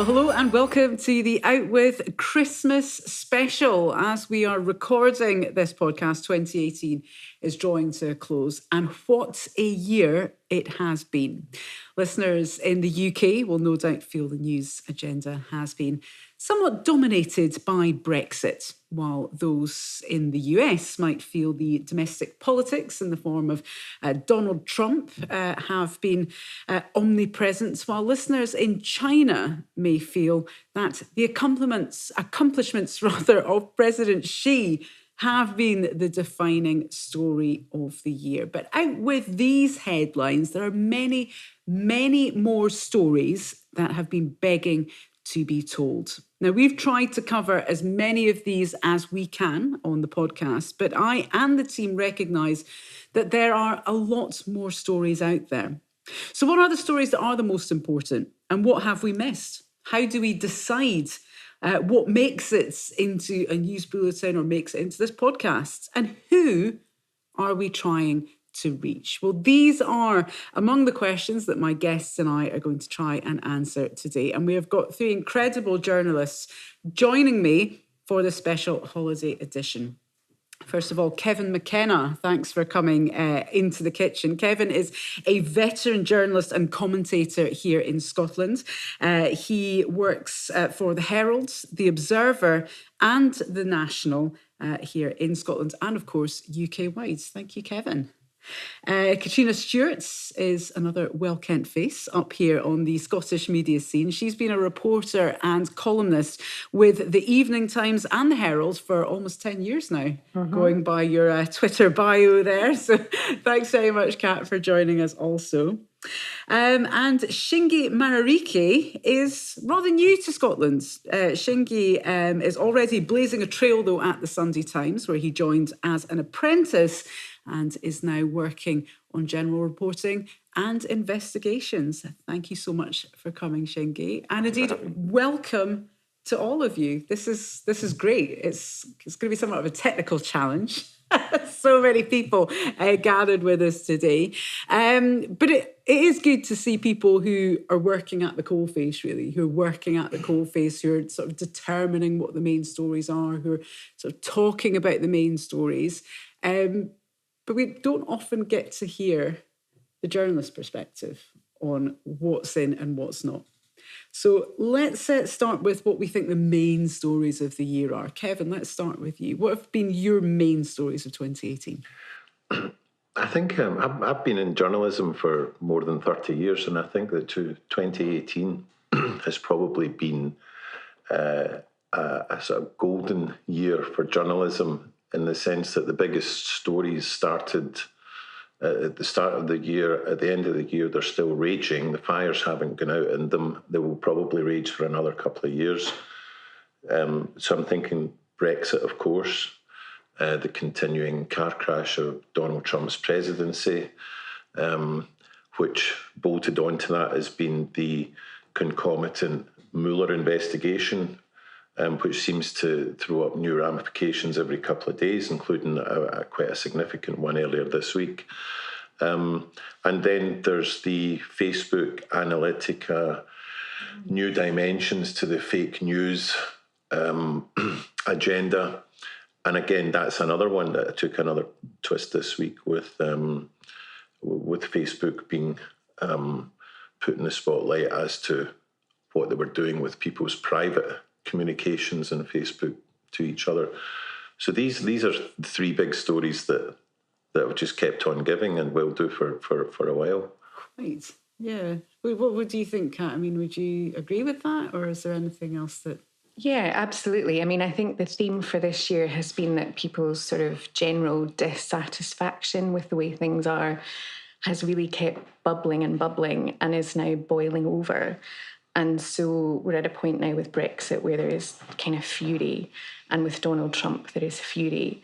Hello and welcome to the Outwith Christmas special. As we are recording this podcast, 2018 is drawing to a close, and what a year it has been. Listeners in the UK will no doubt feel the news agenda has been somewhat dominated by Brexit, while those in the US might feel the domestic politics in the form of Donald Trump have been omnipresent, while listeners in China may feel that the accomplishments of President Xi have been the defining story of the year. But out with these headlines, there are many, many more stories that have been begging to be told. Now, we've tried to cover as many of these as we can on the podcast, but I and the team recognise that there are a lot more stories out there. So what are the stories that are the most important, and what have we missed? How do we decide what makes it into a news bulletin or makes it into this podcast? And who are we trying to reach? Well, these are among the questions that my guests and I are going to try and answer today. And we have got three incredible journalists joining me for the special holiday edition. First of all, Kevin McKenna, thanks for coming into the kitchen. Kevin is a veteran journalist and commentator here in Scotland. He works for the Herald, the Observer and the National here in Scotland and, of course, UK-wide. Thank you, Kevin. Catriona Stewart is another well-kent face up here on the Scottish media scene. She's been a reporter and columnist with the Evening Times and the Herald for almost 10 years now, going by your Twitter bio there. So thanks very much, Kat, for joining us also. And Shingi Mararike is rather new to Scotland. Shingi is already blazing a trail, though, at the Sunday Times, where he joined as an apprentice and is now working on general reporting and investigations. Thank you so much for coming, Shingi. And indeed, welcome to all of you. This is great. It's going to be somewhat of a technical challenge. So many people gathered with us today. But it is good to see people who are working at the coalface, really, who are working at the coalface, who are sort of determining what the main stories are, who are sort of talking about the main stories. But we don't often get to hear the journalist perspective on what's in and what's not. So let's start with what we think the main stories of the year are. Kevin, let's start with you. What have been your main stories of 2018? I think I've been in journalism for more than 30 years, and I think that 2018 has probably been a sort of golden year for journalism, in the sense that the biggest stories started at the start of the year. At the end of the year, they're still raging. The fires haven't gone out in them. They will probably rage for another couple of years. So I'm thinking Brexit, of course, the continuing car crash of Donald Trump's presidency, which bolted onto that has been the concomitant Mueller investigation, which seems to throw up new ramifications every couple of days, including quite a significant one earlier this week. And then there's the Facebook Analytica new dimensions to the fake news agenda. And again, that's another one that took another twist this week with Facebook being put in the spotlight as to what they were doing with people's private communications on Facebook to each other. So these are the three big stories that have just kept on giving and will do for a while. Right. Yeah. What do you think, Kat? I mean, would you agree with that, or is there anything else that... Yeah, absolutely. I mean, I think the theme for this year has been that people's sort of general dissatisfaction with the way things are has really kept bubbling and is now boiling over. And so we're at a point now with Brexit where there is kind of fury, and with Donald Trump there is fury.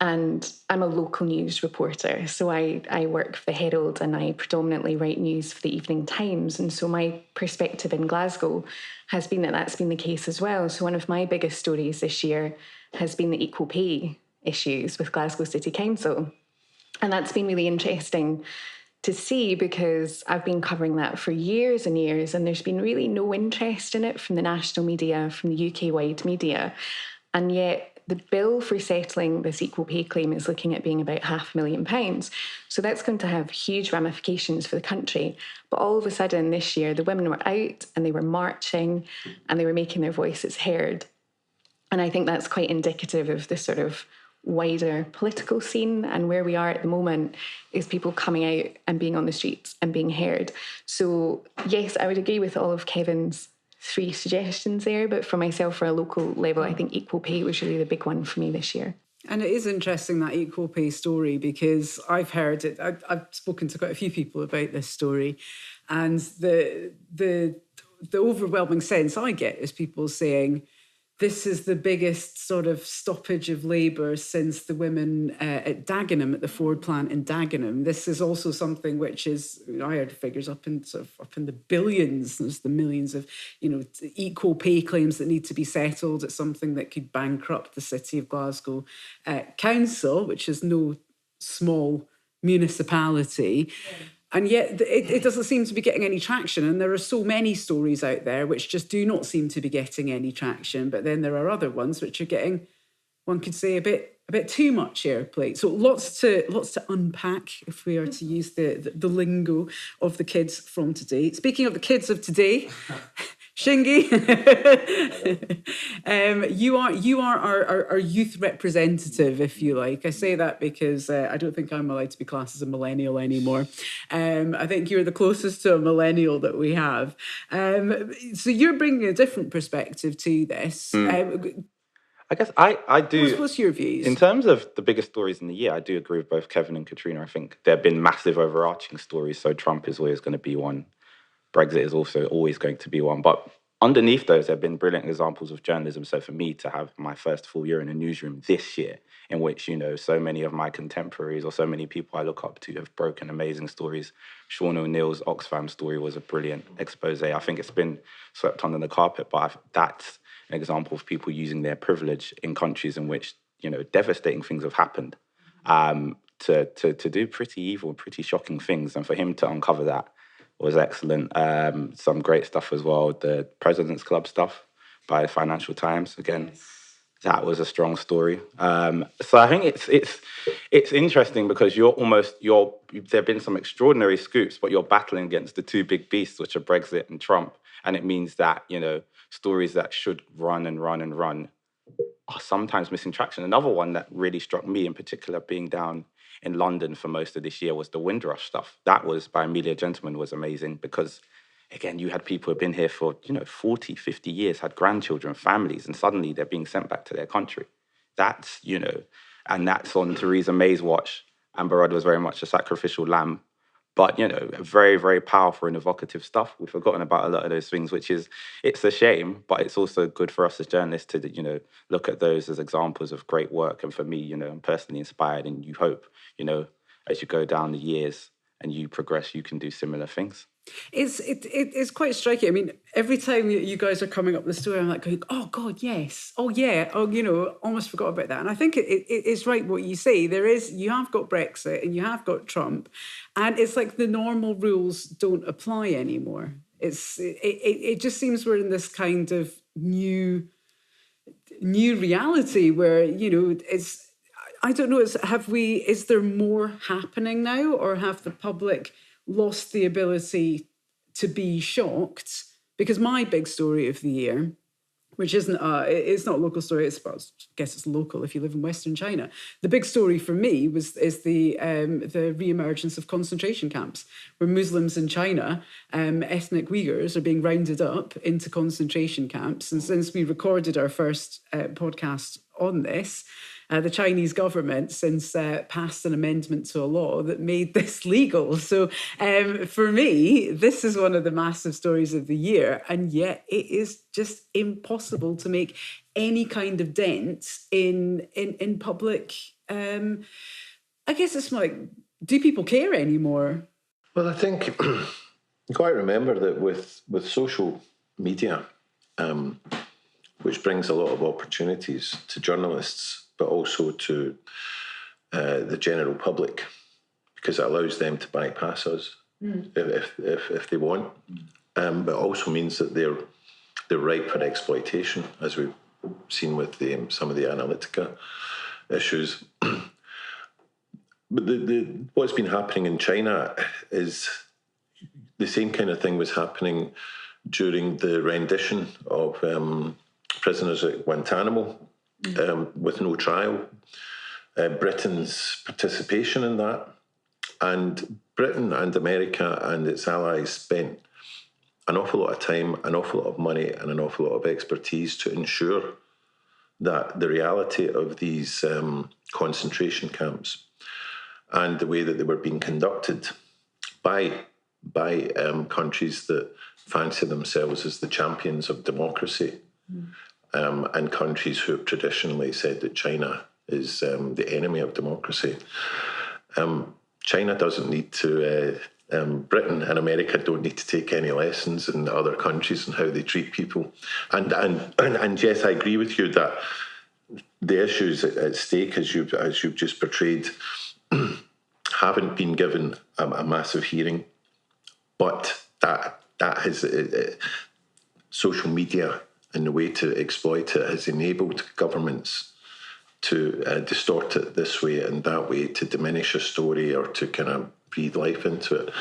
And I'm a local news reporter, so I work for the Herald and I predominantly write news for the Evening Times. And so my perspective in Glasgow has been that that's been the case as well. So one of my biggest stories this year has been the equal pay issues with Glasgow City Council. And that's been really interesting to see, because I've been covering that for years and years, and there's been really no interest in it from the national media, from the UK-wide media. And yet the bill for settling this equal pay claim is looking at being about £500,000. So that's going to have huge ramifications for the country. But all of a sudden this year, the women were out and they were marching and they were making their voices heard. And I think that's quite indicative of the sort of wider political scene, and where we are at the moment is people coming out and being on the streets and being heard. So yes, I would agree with all of Kevin's 3 suggestions there, but for myself, for a local level, I think equal pay was really the big one for me this year. And it is interesting, that equal pay story, because I've heard it. I've spoken to quite a few people about this story, and the overwhelming sense I get is people saying, this is the biggest sort of stoppage of labour since the women at Dagenham, at the Ford plant in Dagenham. This is also something which is, I heard figures up in the billions. There's the millions of, equal pay claims that need to be settled. It's something that could bankrupt the City of Glasgow Council, which is no small municipality. Yeah. And yet it doesn't seem to be getting any traction. And there are so many stories out there which just do not seem to be getting any traction. But then there are other ones which are getting, one could say, a bit too much airplay. So lots to unpack, if we are to use the lingo of the kids from today. Speaking of the kids of today, Shingi, you are our youth representative, if you like. I say that because I don't think I'm allowed to be classed as a millennial anymore. I think you're the closest to a millennial that we have. So you're bringing a different perspective to this. I guess I do. What's your views? In terms of the biggest stories in the year, I do agree with both Kevin and Catriona. I think there have been massive overarching stories. So Trump is always going to be one. Brexit is also always going to be one. But underneath those, there have been brilliant examples of journalism. So for me to have my first full year in a newsroom this year, in which, so many of my contemporaries or so many people I look up to have broken amazing stories. Sean O'Neill's Oxfam story was a brilliant expose. I think it's been swept under the carpet, but that's an example of people using their privilege in countries in which, devastating things have happened, to do pretty evil, pretty shocking things. And for him to uncover that was excellent. Some great stuff as well. The President's Club stuff by the Financial Times. Again, that was a strong story. So I think it's interesting because there have been some extraordinary scoops, but you're battling against the 2 big beasts, which are Brexit and Trump. And it means that, stories that should run and run and run are sometimes missing traction. Another one that really struck me in particular, being down in London for most of this year, was the Windrush stuff. That was by Amelia Gentleman, was amazing because, again, you had people who have been here for, 40, 50 years, had grandchildren, families, and suddenly they're being sent back to their country. That's, and that's on Theresa May's watch. Amber Rudd was very much a sacrificial lamb. But, very, very powerful and evocative stuff. We've forgotten about a lot of those things, it's a shame, but it's also good for us as journalists to, look at those as examples of great work. And for me, I'm personally inspired, and you hope, as you go down the years and you progress, you can do similar things. It's quite striking. I mean, every time you guys are coming up with the story, I'm like going, oh God, yes, oh yeah, oh almost forgot about that. And I think it's right what you say. You have got Brexit and you have got Trump, and it's like the normal rules don't apply anymore. It just seems we're in this kind of new reality where it's. I don't know. Is there more happening now, or have the public lost the ability to be shocked? Because my big story of the year, which isn't it's not a local story, I guess it's local if you live in Western China. The big story for me is the re-emergence of concentration camps, where Muslims in China, ethnic Uyghurs, are being rounded up into concentration camps. And since we recorded our first podcast on this, the Chinese government since passed an amendment to a law that made this legal. So for me, this is one of the massive stories of the year. And yet it is just impossible to make any kind of dent in public. I guess it's like, do people care anymore? Well, I think you quite remember that with social media, which brings a lot of opportunities to journalists, but also to the general public, because it allows them to bypass us if they want. But it also means that they're ripe for exploitation, as we've seen with some of the Analytica issues. But what's been happening in China is the same kind of thing was happening during the rendition of prisoners at Guantanamo with no trial. Britain's participation in that, and Britain and America and its allies spent an awful lot of time, an awful lot of money, and an awful lot of expertise to ensure that the reality of these concentration camps and the way that they were being conducted by countries that fancy themselves as the champions of democracy, and countries who have traditionally said that China is the enemy of democracy. China doesn't need to, Britain and America don't need to take any lessons in other countries and how they treat people. And yes, I agree with you that the issues at stake, as you've just portrayed, haven't been given a massive hearing, but that has social media and the way to exploit it has enabled governments to distort it this way and that way, to diminish a story or to kind of breathe life into it,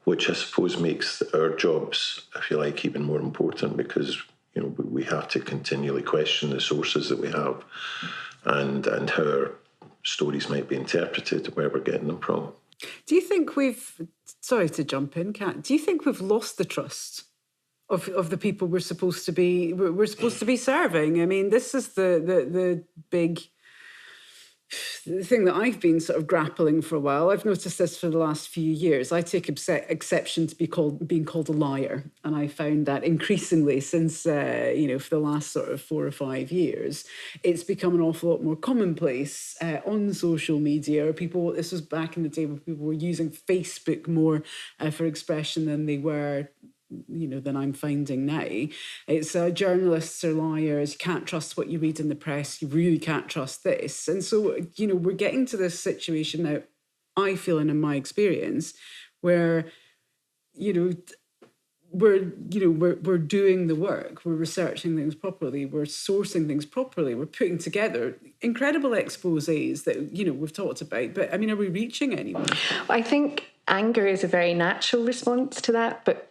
which I suppose makes our jobs, if you like, even more important, because we have to continually question the sources that we have and how our stories might be interpreted, where we're getting them from. Do you think sorry to jump in, Kat, do you think we've lost the trust of the people we're supposed to be serving? I mean, this is the big thing that I've been sort of grappling for a while. I've noticed this for the last few years. I take exception to being called a liar, and I found that increasingly since for the last sort of 4 or 5 years, it's become an awful lot more commonplace on social media. This was back in the day when people were using Facebook more for expression than they were than I'm finding now. It's journalists are liars. You can't trust what you read in the press. You really can't trust this. And so, we're getting to this situation now, I feel, and in my experience, where, we're doing the work. We're researching things properly. We're sourcing things properly. We're putting together incredible exposés that, we've talked about. But, I mean, are we reaching anyone? I think anger is a very natural response to that, but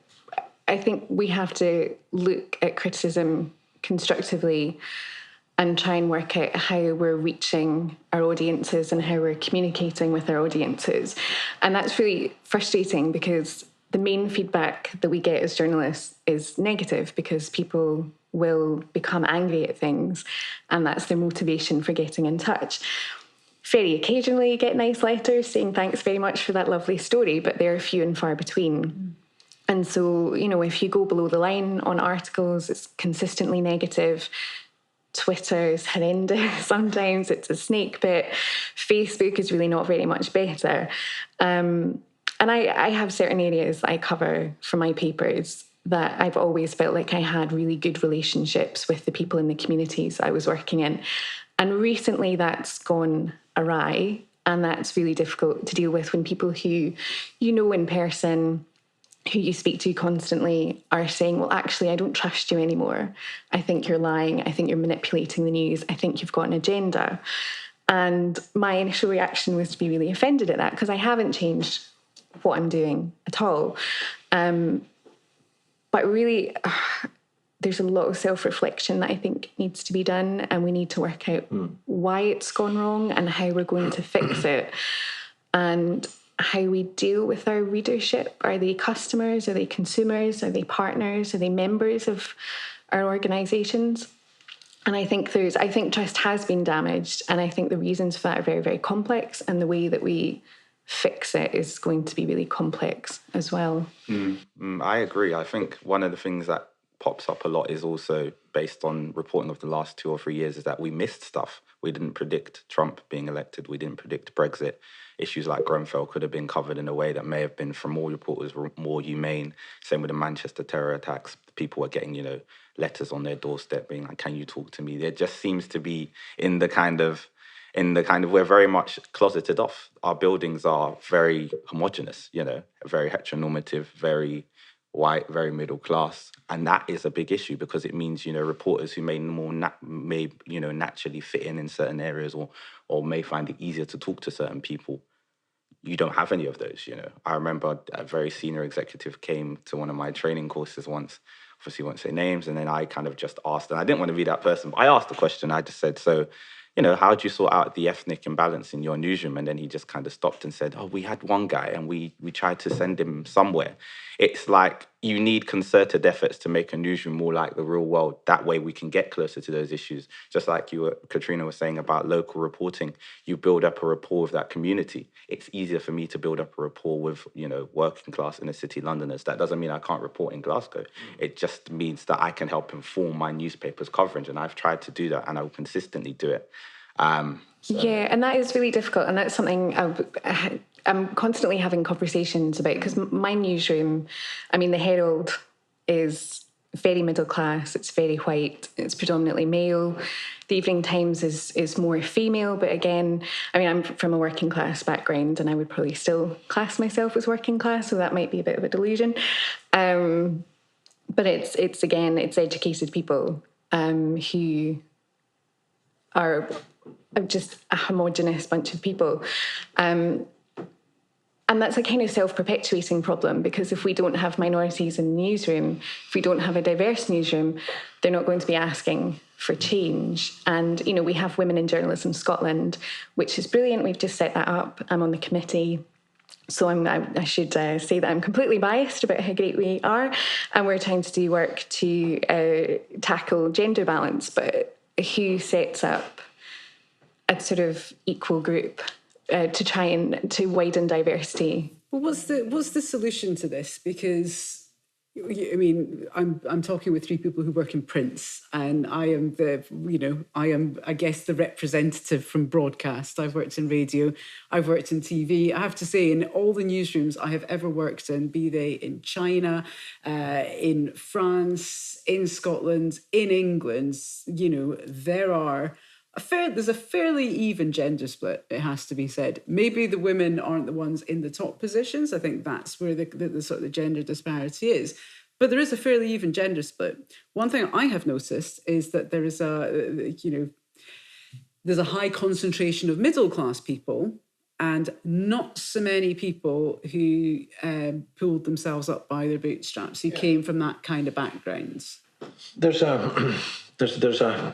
I think we have to look at criticism constructively and try and work out how we're reaching our audiences and how we're communicating with our audiences. And that's really frustrating because the main feedback that we get as journalists is negative, because people will become angry at things and that's their motivation for getting in touch. Very occasionally you get nice letters saying thanks very much for that lovely story, but they're few and far between. And so, if you go below the line on articles, it's consistently negative. Twitter is horrendous. Sometimes it's a snake bit. Facebook is really not very much better. And I have certain areas that I cover for my papers that I've always felt like I had really good relationships with the people in the communities I was working in. And recently that's gone awry. And that's really difficult to deal with when people who in person, who you speak to constantly, are saying, well, actually, I don't trust you anymore. I think you're lying. I think you're manipulating the news. I think you've got an agenda. And my initial reaction was to be really offended at that, because I haven't changed what I'm doing at all. But really, there's a lot of self-reflection that I think needs to be done, and we need to work out why it's gone wrong and how we're going to fix it. And how we deal with our readership. Are they customers? Are they consumers? Are they partners? Are they members of our organisations? And I think trust has been damaged, and I think the reasons for that are very, very complex, and the way that we fix it is going to be really complex as well. I agree. I think one of the things that pops up a lot is also based on reporting of the last 2 or 3 years is that we missed stuff. We didn't predict Trump being elected. We didn't predict Brexit. Issues like Grenfell could have been covered in a way that may have been, from all reporters, more humane. Same with the Manchester terror attacks. People were getting, letters on their doorstep being like, can you talk to me? There just seems to be, in the kind of in the kind of, we're very much closeted off. Our buildings are very homogenous, very heteronormative, very white, very middle class, and that is a big issue because it means reporters who may naturally fit in certain areas or may find it easier to talk to certain people. You don't have any of those. I remember a very senior executive came to one of my training courses once. Obviously, won't say names, and then I kind of just asked, and I didn't want to be that person, but I asked the question. I just said, so, how do you sort out the ethnic imbalance in your newsroom? And then he just kind of stopped and said, oh, we had one guy and we tried to send him somewhere. It's like you need concerted efforts to make a newsroom more like the real world. That way we can get closer to those issues. Just like Catriona was saying about local reporting, you build up a rapport with that community. It's easier for me to build up a rapport with, working class inner city Londoners. That doesn't mean I can't report in Glasgow. It just means that I can help inform my newspaper's coverage. And I've tried to do that and I will consistently do it. Yeah, and that is really difficult. And that's something I'm constantly having conversations about because my newsroom, the Herald is very middle class, it's very white, it's predominantly male. The Evening Times is more female, but again, I'm from a working class background and I would probably still class myself as working class, so that might be a bit of a delusion. But it's educated people who are just a homogenous bunch of people. And that's a kind of self-perpetuating problem because if we don't have minorities in the newsroom, if we don't have a diverse newsroom, they're not going to be asking for change. And, we have Women in Journalism Scotland, which is brilliant. We've just set that up. I'm on the committee. So I should say that I'm completely biased about how great we are. And we're trying to do work to tackle gender balance, but who sets up a sort of equal group to try and to widen diversity? Well, what's the solution to this? Because I'm talking with three people who work in prints, and I am I guess the representative from broadcast. I've worked in radio, I've worked in TV. I have to say, in all the newsrooms I have ever worked in, be they in China, in France, in Scotland, in England, there's a fairly even gender split, it has to be said. Maybe the women aren't the ones in the top positions. I think that's where the sort of the gender disparity is. But there is a fairly even gender split. One thing I have noticed is that there is there's a high concentration of middle-class people and not so many people who pulled themselves up by their bootstraps, who came from that kind of background. There's a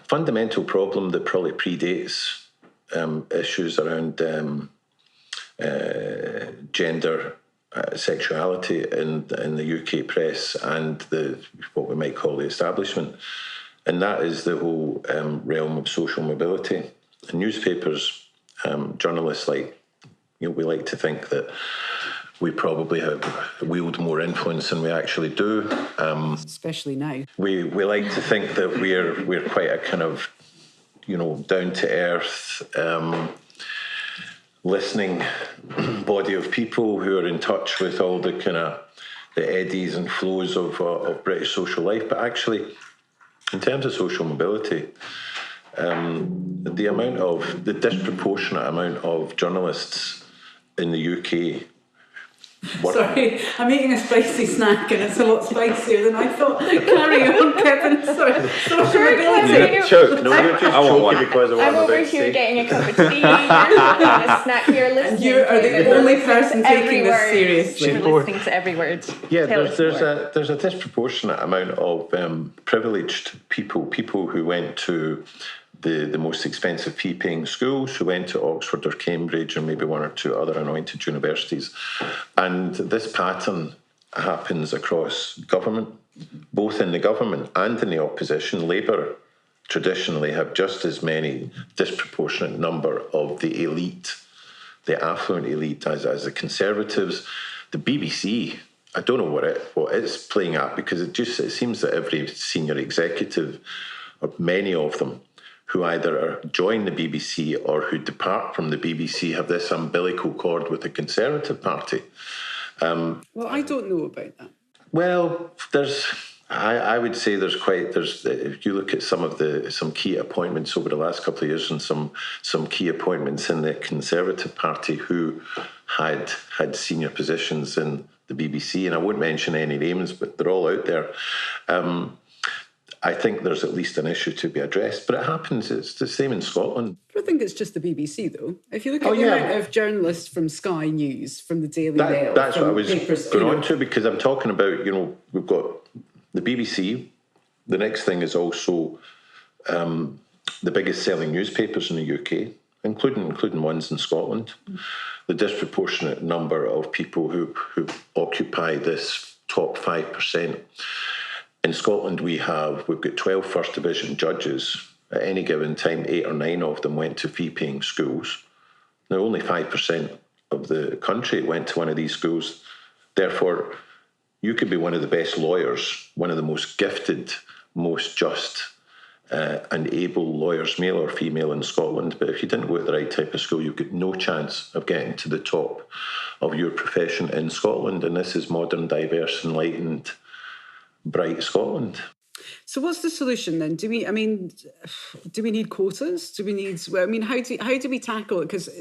fundamental problem that probably predates issues around gender, sexuality in the UK press and what we might call the establishment, and that is the whole realm of social mobility. In newspapers, journalists we like to think that we probably have wield more influence than we actually do. Especially now. We like to think that we're quite a kind of, down to earth, listening body of people who are in touch with all the kind of the eddies and flows of British social life. But actually, in terms of social mobility, the disproportionate amount of journalists in the UK. Sorry, I'm eating a spicy snack and it's a lot spicier than I thought. Carry on, Kevin. Sorry. Social mobility. Choke. No, you're just choking because of what I'm over here getting a cup of tea. You're having a snack. You're listening. You are the only person taking this seriously. You're listening to every word. Yeah, there's a disproportionate amount of privileged people who went to the most expensive fee-paying schools, who went to Oxford or Cambridge or maybe one or two other anointed universities. And this pattern happens across government, both in the government and in the opposition. Labour traditionally have just as many disproportionate number of the elite, the affluent elite, as the Conservatives. The BBC, I don't know what it's playing at, because it seems that every senior executive, or many of them, who either join the BBC or who depart from the BBC, have this umbilical cord with the Conservative Party. Well, I don't know about that. Well, I would say there's if you look at some key appointments over the last couple of years and some key appointments in the Conservative Party who had senior positions in the BBC, and I won't mention any names, but they're all out there. I think there's at least an issue to be addressed, but it happens. It's the same in Scotland. I don't think it's just the BBC, though. If you look at the amount of journalists from Sky News, from the Daily Mail, that's from what I was papers, going on to, because I'm talking about, we've got the BBC. The next thing is also the biggest selling newspapers in the UK, including ones in Scotland. The disproportionate number of people who occupy this top 5%. In Scotland, we've got 12 First Division judges. At any given time, 8 or 9 of them went to fee-paying schools. Now, only 5% of the country went to one of these schools. Therefore, you could be one of the best lawyers, one of the most gifted, most just and able lawyers, male or female, in Scotland. But if you didn't go to the right type of school, you've got no chance of getting to the top of your profession in Scotland. And this is modern, diverse, enlightened, bright Scotland. So what's the solution then? Do we need quotas? Do we need, how do we tackle it? Because, I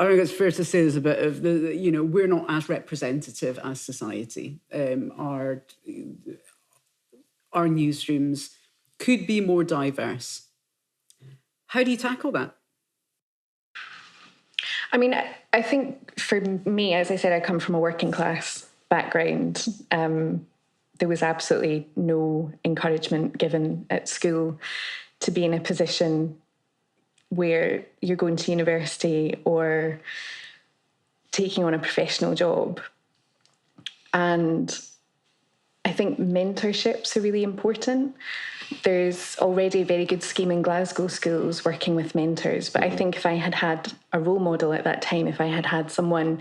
think it's fair to say there's a bit of we're not as representative as society. Our newsrooms could be more diverse. How do you tackle that? I mean, I think for me, as I said, I come from a working class background. There was absolutely no encouragement given at school to be in a position where you're going to university or taking on a professional job. And I think mentorships are really important. There's already a very good scheme in Glasgow schools working with mentors, but I think if I had had a role model at that time, if I had had someone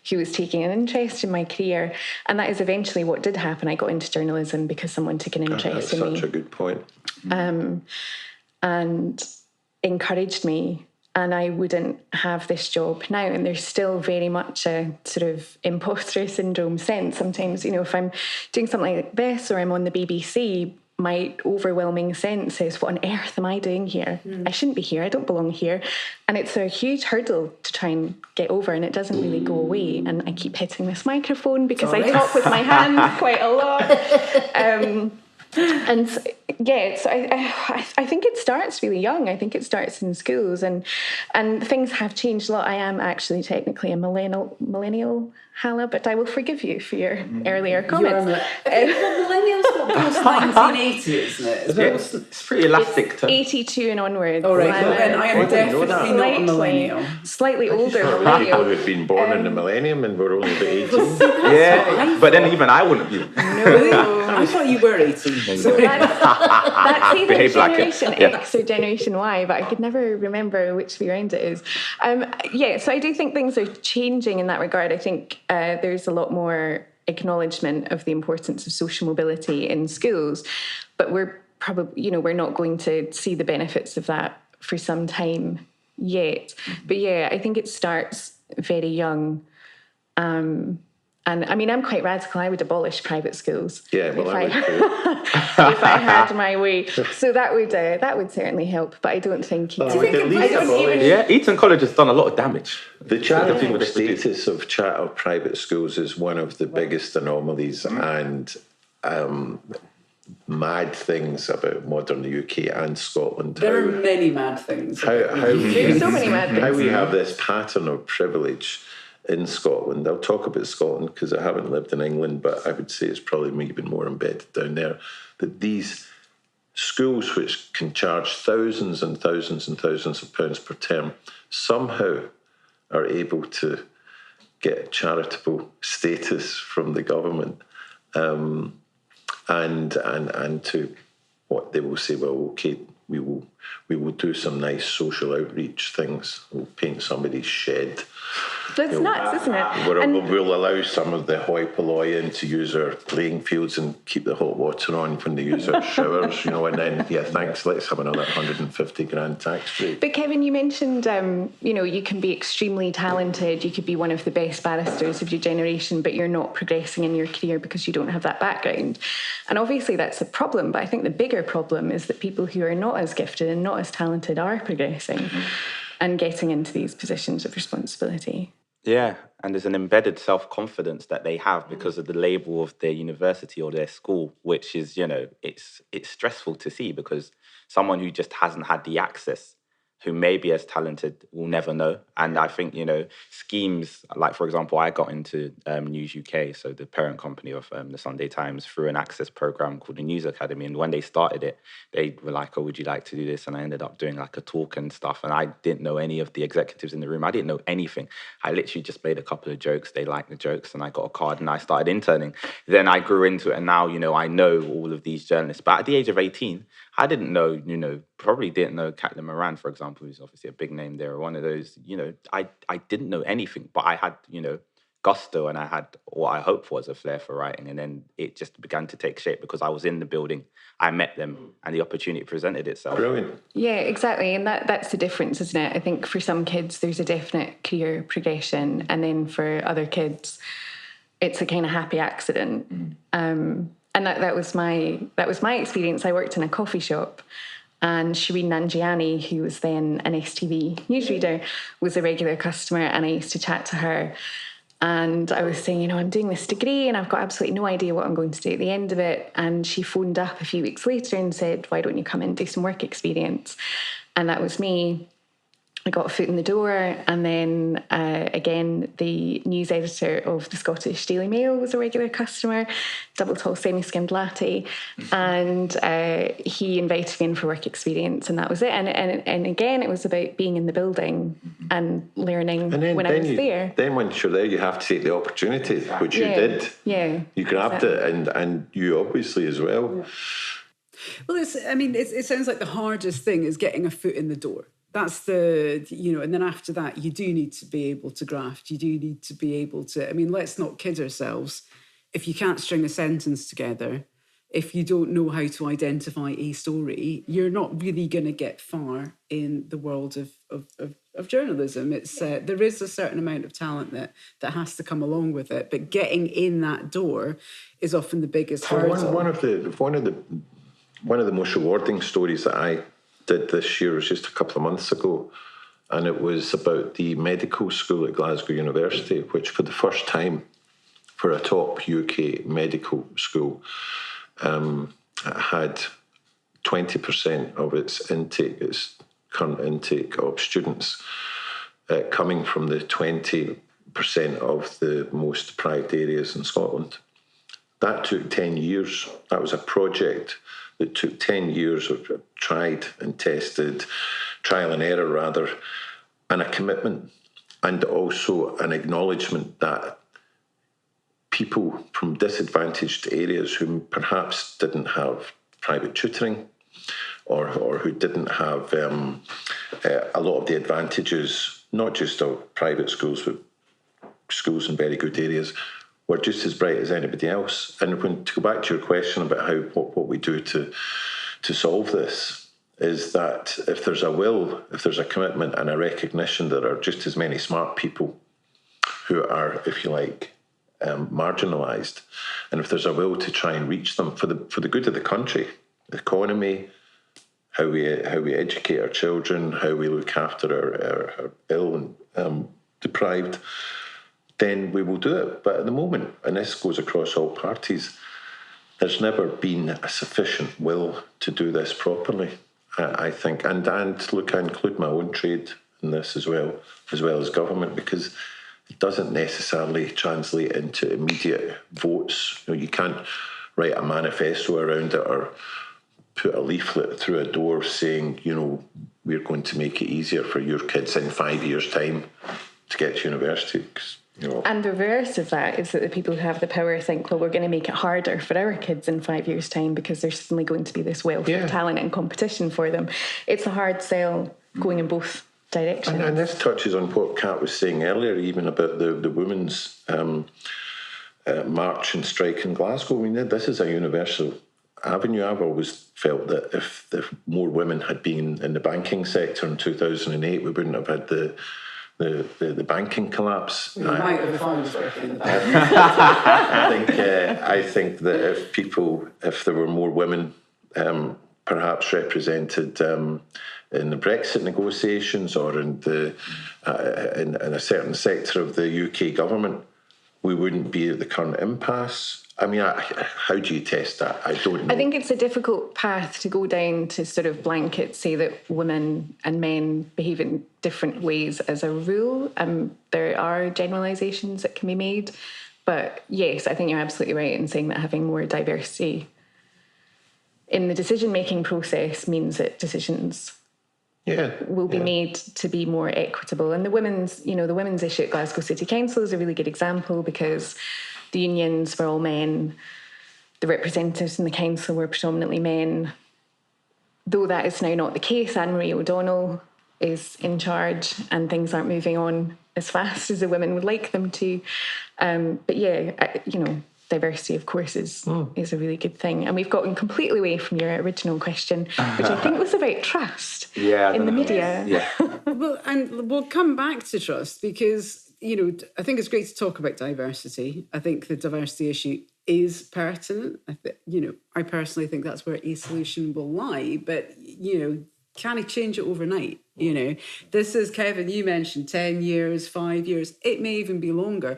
who was taking an interest in my career, and that is eventually what did happen. I got into journalism because someone took an interest in me. That's such a good point. And encouraged me, and I wouldn't have this job now. And there's still very much a sort of imposter syndrome sense. Sometimes, if I'm doing something like this or I'm on the BBC, my overwhelming sense is, what on earth am I doing here? I shouldn't be here. I don't belong here. And it's a huge hurdle to try and get over, and it doesn't really go away. And I keep hitting this microphone because I talk with my hands quite a lot. And so I think it starts really young. I think it starts in schools, and things have changed a lot. I am actually technically a millennial, Halla, but I will forgive you for your earlier comments. Millennials post 1980, isn't it? It's pretty elastic. It's 82 and onwards. All right, then I am definitely not a millennial. Slightly older People millennial. who've been born in the millennium and we're only about 18. Yeah, but then even I wouldn't be. No, I thought you were 18. So that's either Behave like it. Generation X or Generation Y, but I could never remember which way around it is. So I do think things are changing in that regard. I think there's a lot more acknowledgement of the importance of social mobility in schools, but we're probably, we're not going to see the benefits of that for some time yet. But I think it starts very young. And I mean, I'm quite radical. I would abolish private schools. Yeah, well, I would too. If I had my way. So that would certainly help. But I don't think. Eton College has done a lot of damage. The charitable status of private schools is one of the biggest anomalies and mad things about modern UK and Scotland. There are many mad things. There's so many mad things. How we have this pattern of privilege in Scotland. I'll talk about Scotland because I haven't lived in England, but I would say it's probably even more embedded down there, that these schools which can charge thousands and thousands and thousands of pounds per term somehow are able to get charitable status from the government, and to what they will say, well, okay, we will We will do some nice social outreach things. We'll paint somebody's shed. That's nuts, isn't it? We'll allow some of the hoi polloi in to use our playing fields and keep the hot water on when they use our showers, and then, thanks, let's have another 150 grand tax break. But Kevin, you mentioned, you can be extremely talented, you could be one of the best barristers of your generation, but you're not progressing in your career because you don't have that background. And obviously that's a problem, but I think the bigger problem is that people who are not as gifted and not as talented are progressing and getting into these positions of responsibility. Yeah, and there's an embedded self-confidence that they have because of the label of their university or their school, which is, it's stressful to see because someone who just hasn't had the access, who may be as talented, will never know. And I think, schemes, like, for example, I got into News UK, so the parent company of the Sunday Times, through an access program called the News Academy. And when they started it, they were like, oh, would you like to do this? And I ended up doing like a talk and stuff. And I didn't know any of the executives in the room. I didn't know anything. I literally just made a couple of jokes. They liked the jokes and I got a card and I started interning. Then I grew into it and now, I know all of these journalists. But at the age of 18, I didn't know, probably didn't know Caitlin Moran, for example, who's obviously a big name there. One of those, I didn't know anything, but I had, gusto and I had what I hoped was a flair for writing. And then it just began to take shape because I was in the building, I met them and the opportunity presented itself. Brilliant. Yeah, exactly. And that's the difference, isn't it? I think for some kids, there's a definite career progression. And then for other kids, it's a kind of happy accident. And that was my experience. I worked in a coffee shop and Shireen Nanjiani, who was then an STV newsreader, was a regular customer and I used to chat to her. And I was saying, I'm doing this degree and I've got absolutely no idea what I'm going to do at the end of it. And she phoned up a few weeks later and said, why don't you come and do some work experience? And that was me. I got a foot in the door, and then again, the news editor of the Scottish Daily Mail was a regular customer, double tall semi-skimmed latte, and he invited me in for work experience, and that was it. And again, it was about being in the building and learning when I was there. Then once you're there, you have to take the opportunity, which you did. Yeah, you grabbed it, and you obviously as well. Yeah. Well, it sounds like the hardest thing is getting a foot in the door. That's and then after that, you do need to be able to graft. You do need to be able to, let's not kid ourselves. If you can't string a sentence together, if you don't know how to identify a story, you're not really going to get far in the world of journalism. It's there is a certain amount of talent that has to come along with it, but getting in that door is often the biggest hurdle. One of the most rewarding stories that I did this year was just a couple of months ago, and it was about the medical school at Glasgow University, which for the first time for a top UK medical school had 20% of its current intake of students coming from the 20% of the most deprived areas in Scotland. That took 10 years. That was a project that took 10 years of tried and tested, trial and error rather, and a commitment, and also an acknowledgement that people from disadvantaged areas who perhaps didn't have private tutoring or who didn't have a lot of the advantages, not just of private schools, but schools in very good areas, were just as bright as anybody else. And to go back to your question about what we do to solve this, is that if there's a will, if there's a commitment and a recognition, there are just as many smart people who are, if you like, marginalised. And if there's a will to try and reach them for the good of the country, the economy, how we educate our children, how we look after our ill and deprived, then we will do it. But at the moment, and this goes across all parties, there's never been a sufficient will to do this properly, I think. And look, I include my own trade in this as well as government, because it doesn't necessarily translate into immediate votes. You can't write a manifesto around it or put a leaflet through a door saying, we're going to make it easier for your kids in 5 years' time to get to university. 'Cause And the reverse of that is that the people who have the power think, well, we're going to make it harder for our kids in 5 years' time because there's suddenly going to be this wealth of talent and competition for them. It's a hard sell going in both directions. And this touches on what Kat was saying earlier, even about the women's march and strike in Glasgow. I mean, this is a universal avenue. I've always felt that if more women had been in the banking sector in 2008, we wouldn't have had the banking collapse. I think that if there were more women perhaps represented in the Brexit negotiations or in a certain sector of the UK government, we wouldn't be at the current impasse. I mean, how do you test that? I don't know. I think it's a difficult path to go down to sort of blanket say that women and men behave in different ways as a rule. There are generalisations that can be made. But yes, I think you're absolutely right in saying that having more diversity in the decision-making process means that decisions will be made to be more equitable. And the women's issue at Glasgow City Council is a really good example because the unions were all men. The representatives in the council were predominantly men. Though that is now not the case, Anne-Marie O'Donnell is in charge and things aren't moving on as fast as the women would like them to. But diversity, of course, is a really good thing. And we've gotten completely away from your original question, which I think was about trust in the media. Yeah. Well, and we'll come back to trust because, I think it's great to talk about diversity. I think the diversity issue is pertinent. I personally think that's where a solution will lie. But, can it change it overnight? This is, Kevin, you mentioned 10 years, 5 years. It may even be longer.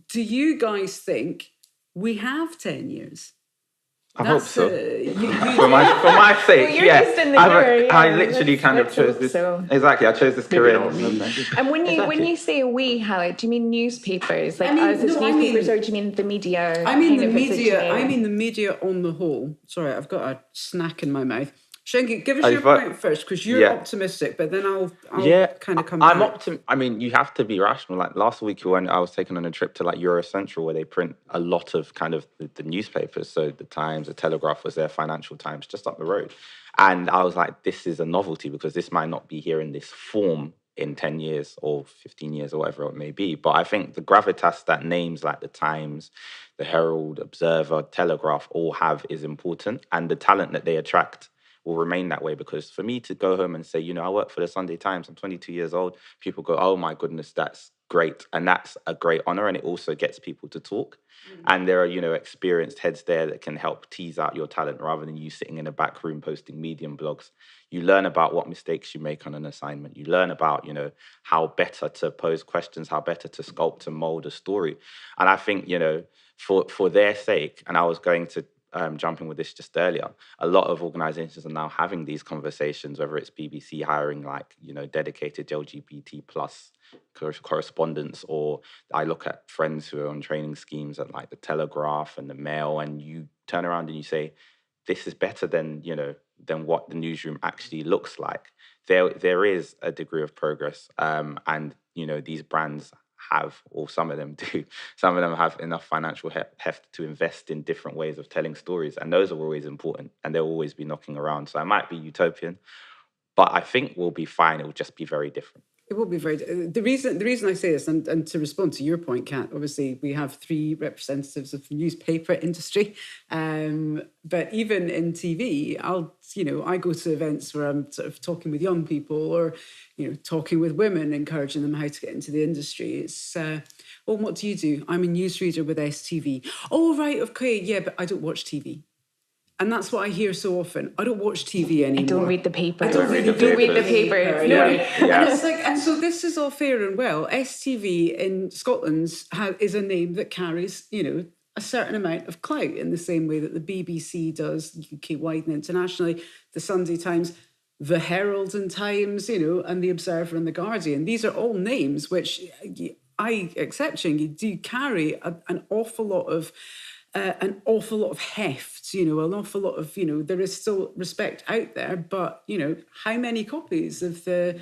Do you guys think we have 10 years? I hope so. For my sake, well, you're just in the career, I literally chose this. So. Exactly, I chose this career. And when you say we, Halla, do you mean newspapers? Newspapers, or do you mean the media? I mean the media. I mean the media on the whole. Sorry, I've got a snack in my mouth. Shingi, give us your point first, because you're optimistic, but then I'll kind of come back. I mean, you have to be rational. Like last week when I was taken on a trip to like Eurocentral, where they print a lot of kind of the newspapers. So the Times, the Telegraph was there, Financial Times, just up the road. And I was like, this is a novelty because this might not be here in this form in 10 years or 15 years or whatever it may be. But I think the gravitas that names like the Times, the Herald, Observer, Telegraph all have is important. And the talent that they attract will remain that way, because for me to go home and say, I work for the Sunday Times, I'm 22 years old, people go, oh my goodness, that's great. And that's a great honor. And it also gets people to talk. And there are, experienced heads there that can help tease out your talent rather than you sitting in a back room posting Medium blogs. You learn about what mistakes you make on an assignment. You learn about, how better to pose questions, how better to sculpt and mold a story. And I think, for their sake, and I was going to jumping with this just earlier, a lot of organizations are now having these conversations, whether it's BBC hiring dedicated LGBT plus correspondents, or I look at friends who are on training schemes at like the Telegraph and the Mail, and you turn around and you say, this is better than what the newsroom actually looks like. There is a degree of progress, and these brands have, or some of them do, some of them have enough financial heft to invest in different ways of telling stories, and those are always important, and they'll always be knocking around. So I might be utopian, but I think we'll be fine. It will just be very different. It will be very. The reason I say this, and to respond to your point, Kat, obviously we have 3 representatives of the newspaper industry, but even in TV, I go to events where I'm sort of talking with young people, or talking with women, encouraging them how to get into the industry. It's well, what do you do? I'm a newsreader with STV. Oh right, okay, yeah, but I don't watch TV. And that's what I hear so often. I don't watch TV anymore. I don't read the paper. I don't read the paper. And so this is all fair and well. STV in Scotland is a name that carries, a certain amount of clout, in the same way that the BBC does, UK-wide and internationally, the Sunday Times, the Herald and Times, and the Observer and the Guardian. These are all names which I accept, Shingi, do carry an awful lot of heft, an awful lot of, there is still respect out there, but, how many copies of the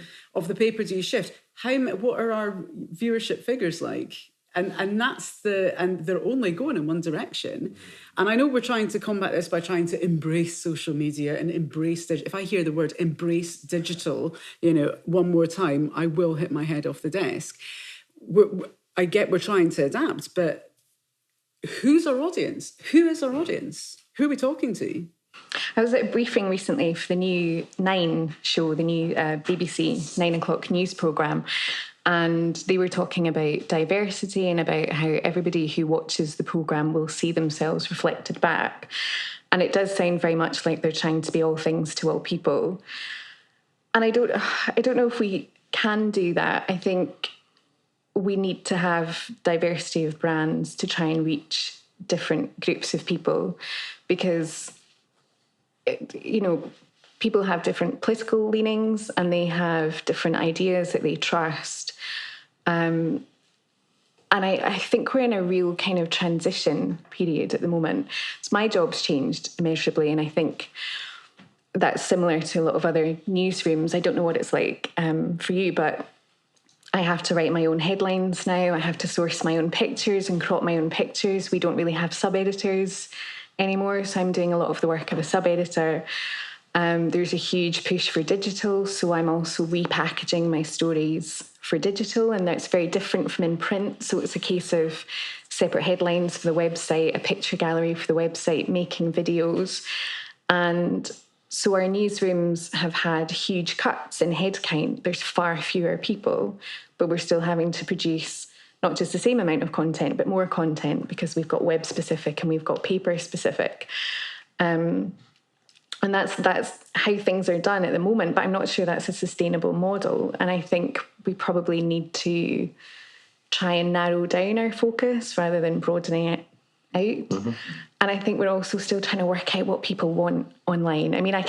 paper do you shift? What are our viewership figures like? And they're only going in one direction. And I know we're trying to combat this by trying to embrace social media and embrace if I hear the word embrace digital, one more time, I will hit my head off the desk. I get we're trying to adapt, but who's our audience? Who is our audience? Who are we talking to? I was at a briefing recently for the new 9 show, the new BBC 9 o'clock news programme, and they were talking about diversity and about how everybody who watches the programme will see themselves reflected back. And it does sound very much like they're trying to be all things to all people. And I don't know if we can do that. I think we need to have diversity of brands to try and reach different groups of people, because people have different political leanings and they have different ideas that they trust. And I think we're in a real kind of transition period at the moment. So my job's changed immeasurably, and I think that's similar to a lot of other newsrooms. I don't know what it's like for you, but I have to write my own headlines now. I have to source my own pictures and crop my own pictures. We don't really have sub-editors anymore, so I'm doing a lot of the work of a sub-editor. There's a huge push for digital, so I'm also repackaging my stories for digital, and that's very different from in print. So it's a case of separate headlines for the website, a picture gallery for the website, making videos. And so our newsrooms have had huge cuts in headcount. There's far fewer people, but we're still having to produce not just the same amount of content, but more content, because we've got web specific and we've got paper specific. And that's how things are done at the moment, but I'm not sure that's a sustainable model. And I think we probably need to try and narrow down our focus rather than broadening it out. Mm-hmm. And I think we're also still trying to work out what people want online. I mean, I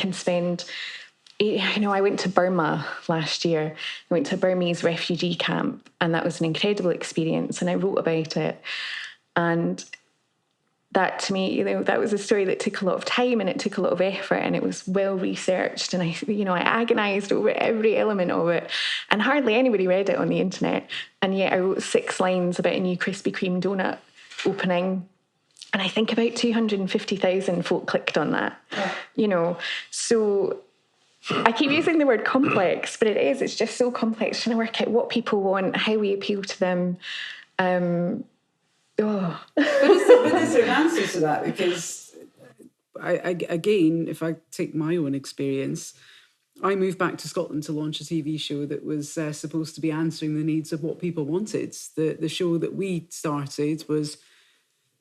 went to Burma last year. I went to a Burmese refugee camp, and that was an incredible experience, and I wrote about it. And that, to me, that was a story that took a lot of time and it took a lot of effort, and it was well researched, and I agonised over every element of it, and hardly anybody read it on the internet. And yet I wrote 6 lines about a new Krispy Kreme donut opening, and I think about 250,000 folk clicked on that. So I keep using the word complex, but it's just so complex, trying to work out what people want, how we appeal to them. But is there an answer to that? Because again, if I take my own experience, I moved back to Scotland to launch a TV show that was supposed to be answering the needs of what people wanted. The show that we started was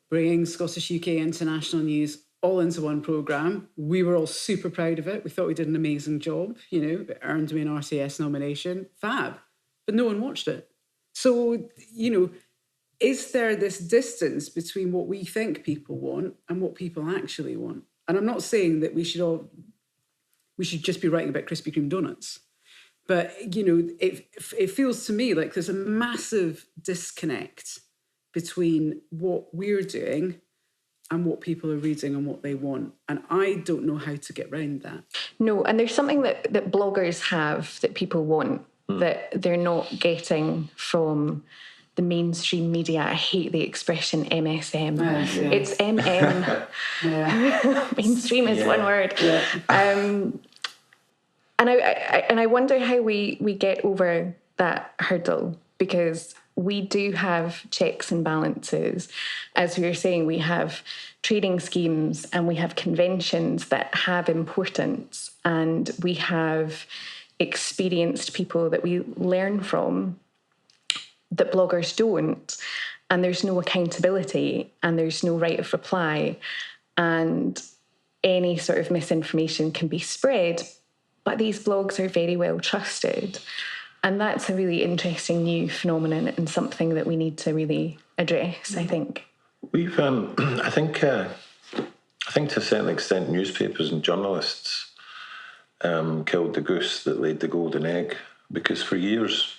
bringing Scottish, UK, international news all into one programme. We were all super proud of it. We thought we did an amazing job. It earned me an RTS nomination. Fab. But no one watched it. So, is there this distance between what we think people want and what people actually want? And I'm not saying that we should just be writing about Krispy Kreme donuts. But, it feels to me like there's a massive disconnect between what we're doing and what people are reading and what they want. And I don't know how to get around that. No, and there's something that bloggers have that people want that they're not getting from the mainstream media. I hate the expression MSM. Yeah. It's MM. Mainstream is one word. Yeah. And I wonder how we get over that hurdle, because we do have checks and balances. As we were saying, we have trading schemes and we have conventions that have importance, and we have experienced people that we learn from that bloggers don't, and there's no accountability and there's no right of reply, and any sort of misinformation can be spread, but these blogs are very well trusted. And that's a really interesting new phenomenon and something that we need to really address, I think. We've, I think to a certain extent, newspapers and journalists killed the goose that laid the golden egg, because for years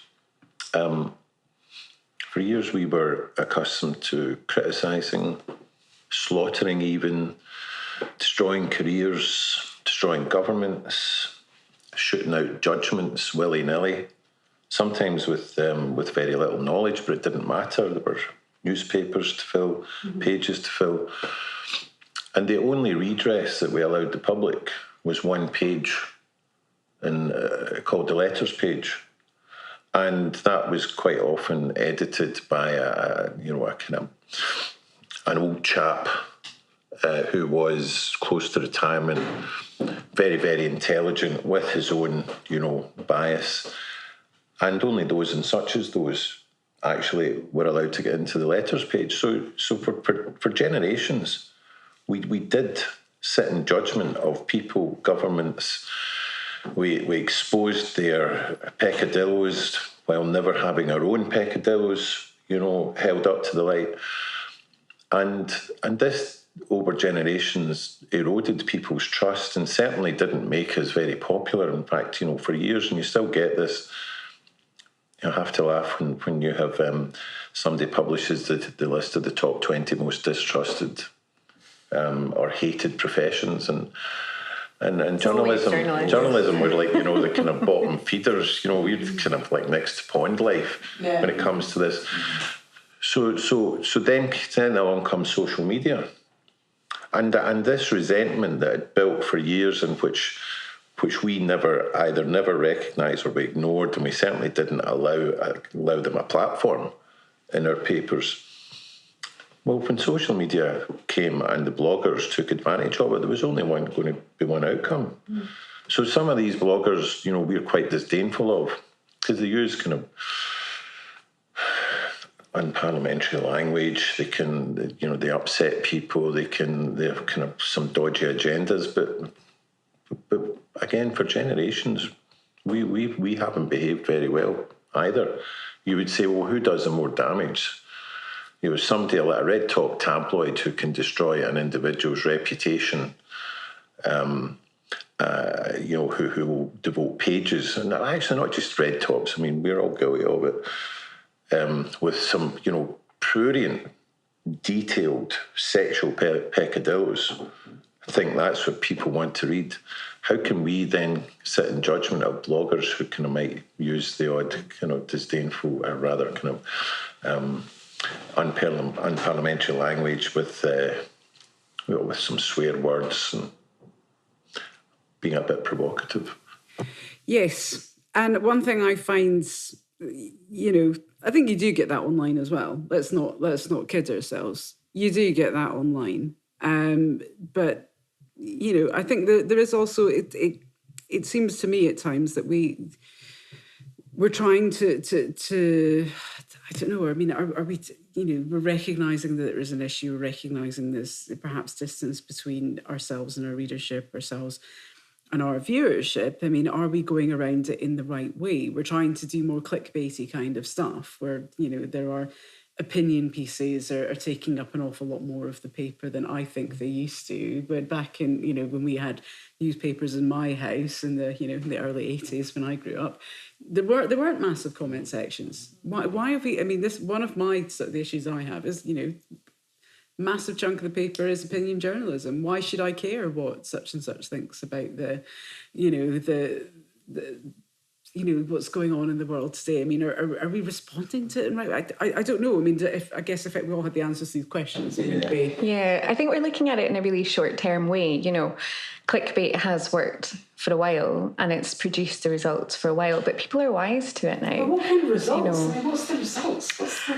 we were accustomed to criticising, slaughtering even, destroying careers, destroying governments, shooting out judgments willy-nilly, sometimes with very little knowledge, but it didn't matter. There were newspapers to fill, pages to fill. And the only redress that we allowed the public was one page called the letters page. And that was quite often edited by an old chap who was close to retirement, very, very intelligent, with his own, bias. And only those and such as those actually were allowed to get into the letters page. So for generations, we did sit in judgment of people, governments. We exposed their peccadillos while never having our own peccadillos, held up to the light. And this, over generations, eroded people's trust and certainly didn't make us very popular. In fact, for years, and you still get this, you have to laugh when you have somebody publishes the list of the top 20 most distrusted or hated professions, and journalism were like, the kind of bottom feeders, we're kind of like next to pond life when it comes to this. So then along comes social media, and this resentment that had built for years, and which we never recognised or we ignored, and we certainly didn't allow them a platform in our papers. Well, when social media came and the bloggers took advantage of it, there was only going to be one outcome. So some of these bloggers, we're quite disdainful of, because they use kind of unparliamentary language. They can, they upset people. They have kind of some dodgy agendas. But again, for generations, we haven't behaved very well either. You would say, well, who does the more damage? Somebody like a red top tabloid who can destroy an individual's reputation, who will devote pages, and actually not just red tops. I mean, we're all guilty of it, with some, prurient, detailed sexual peccadillos. I think that's what people want to read. How can we then sit in judgment of bloggers who kind of might use the odd kind of disdainful, or rather kind of unparliamentary language with some swear words and being a bit provocative? Yes, and one thing I find, I think you do get that online as well. Let's not kid ourselves. You do get that online, but I think there is also it seems to me at times that we're trying to I don't know. I mean, are we? We're recognising that there is an issue. We're recognising this perhaps distance between ourselves and our readership, ourselves and our viewership. I mean, are we going around it in the right way? We're trying to do more clickbaity kind of stuff, where there are opinion pieces are taking up an awful lot more of the paper than I think they used to. But back in, when we had newspapers in my house in the, in the early 80s when I grew up, there weren't massive comment sections. Why have we, this, one of my sort of the issues I have is, massive chunk of the paper is opinion journalism. Why should I care what such and such thinks about the what's going on in the world today? I mean, are we responding to it? Right? I don't know. I mean, if we all had the answers to these questions, it would be. Yeah, I think we're looking at it in a really short-term way. Clickbait has worked for a while and it's produced the results for a while, but people are wise to it now. But what kind of results? What's the results?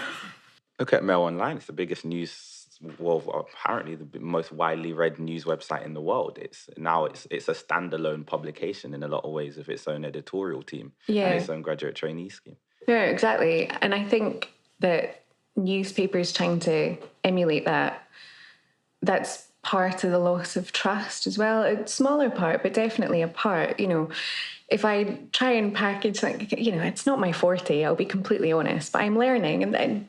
Look at Mail Online. It's the biggest news. Well, apparently the most widely read news website in the world. It's a standalone publication in a lot of ways, with its own editorial team and its own graduate trainee scheme. Yeah, exactly. And I think that newspapers trying to emulate that's part of the loss of trust as well. A smaller part, but definitely a part. If I try and package, it's not my forte, I'll be completely honest, but I'm learning, and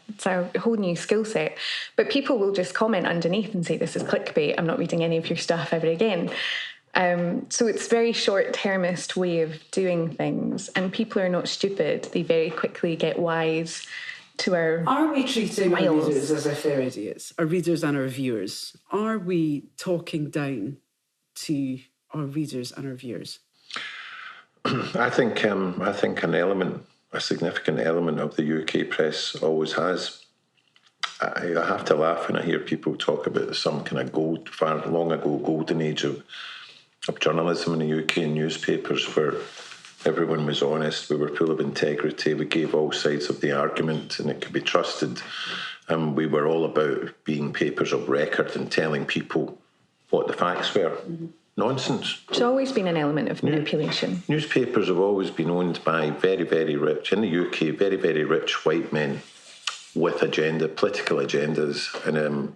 it's a whole new skill set. But people will just comment underneath and say, this is clickbait, I'm not reading any of your stuff ever again. So it's a very short-termist way of doing things, and people are not stupid. They very quickly get wise to our Are we treating our readers as if they're idiots? Our readers and our viewers? Are we talking down to our readers and our viewers? I think a significant element of the UK press always has. I have to laugh when I hear people talk about some kind of far long ago golden age of journalism in the UK and newspapers where everyone was honest, we were full of integrity, we gave all sides of the argument and it could be trusted. And we were all about being papers of record and telling people what the facts were. Mm-hmm. Nonsense. There's always been an element of manipulation. Newspapers have always been owned by very, very rich, in the UK, very, very rich white men with political agendas. And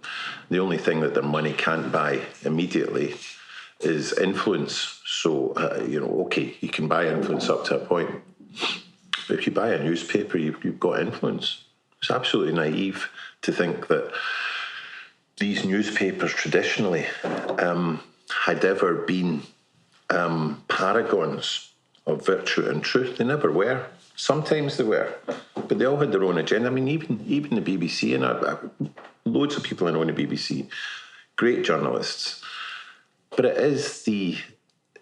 the only thing that their money can't buy immediately is influence. So, okay, you can buy influence up to a point. But if you buy a newspaper, you've got influence. It's absolutely naive to think that these newspapers traditionally had ever been paragons of virtue and truth. They never were. Sometimes they were, but they all had their own agenda. I mean, even the BBC, and loads of people I know in the BBC, great journalists, but it is the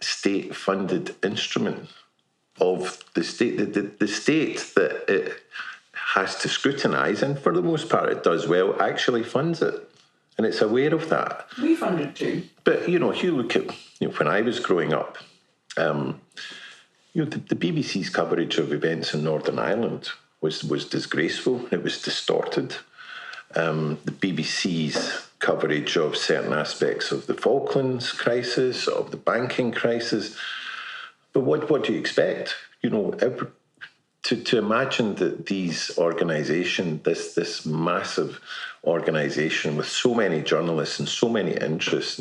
state-funded instrument of the state, the state that it has to scrutinise, and for the most part it does well, actually funds it. And it's aware of that. We fund it too. But, if you look at, when I was growing up, the BBC's coverage of events in Northern Ireland was disgraceful. It was distorted. The BBC's coverage of certain aspects of the Falklands crisis, of the banking crisis. But what do you expect? To imagine that these organisations, this massive organisation with so many journalists and so many interests,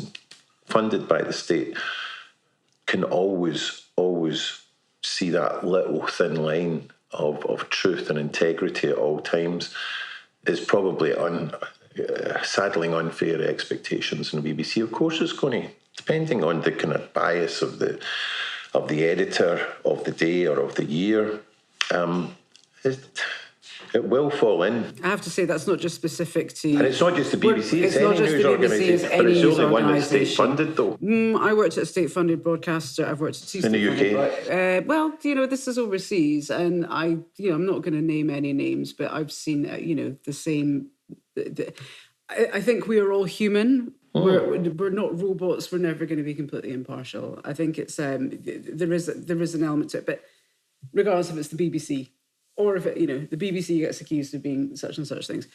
funded by the state, can always see that little thin line of truth and integrity at all times, is probably saddling unfair expectations in the BBC. Of course, it's going to, depending on the kind of bias of the editor of the day or of the year. It will fall in. I have to say that's not just specific to... And it's not just the BBC, it's any news organisation. But it's the only one that's state-funded, though. I worked at a state-funded broadcaster. I've worked at two in the UK. This is overseas, and I'm not going to name any names, but I've seen, the same... I think we are all human. We're not robots. We're never going to be completely impartial. I think it's there is an element to it, but regardless if it's the BBC or if the BBC gets accused of being such and such things,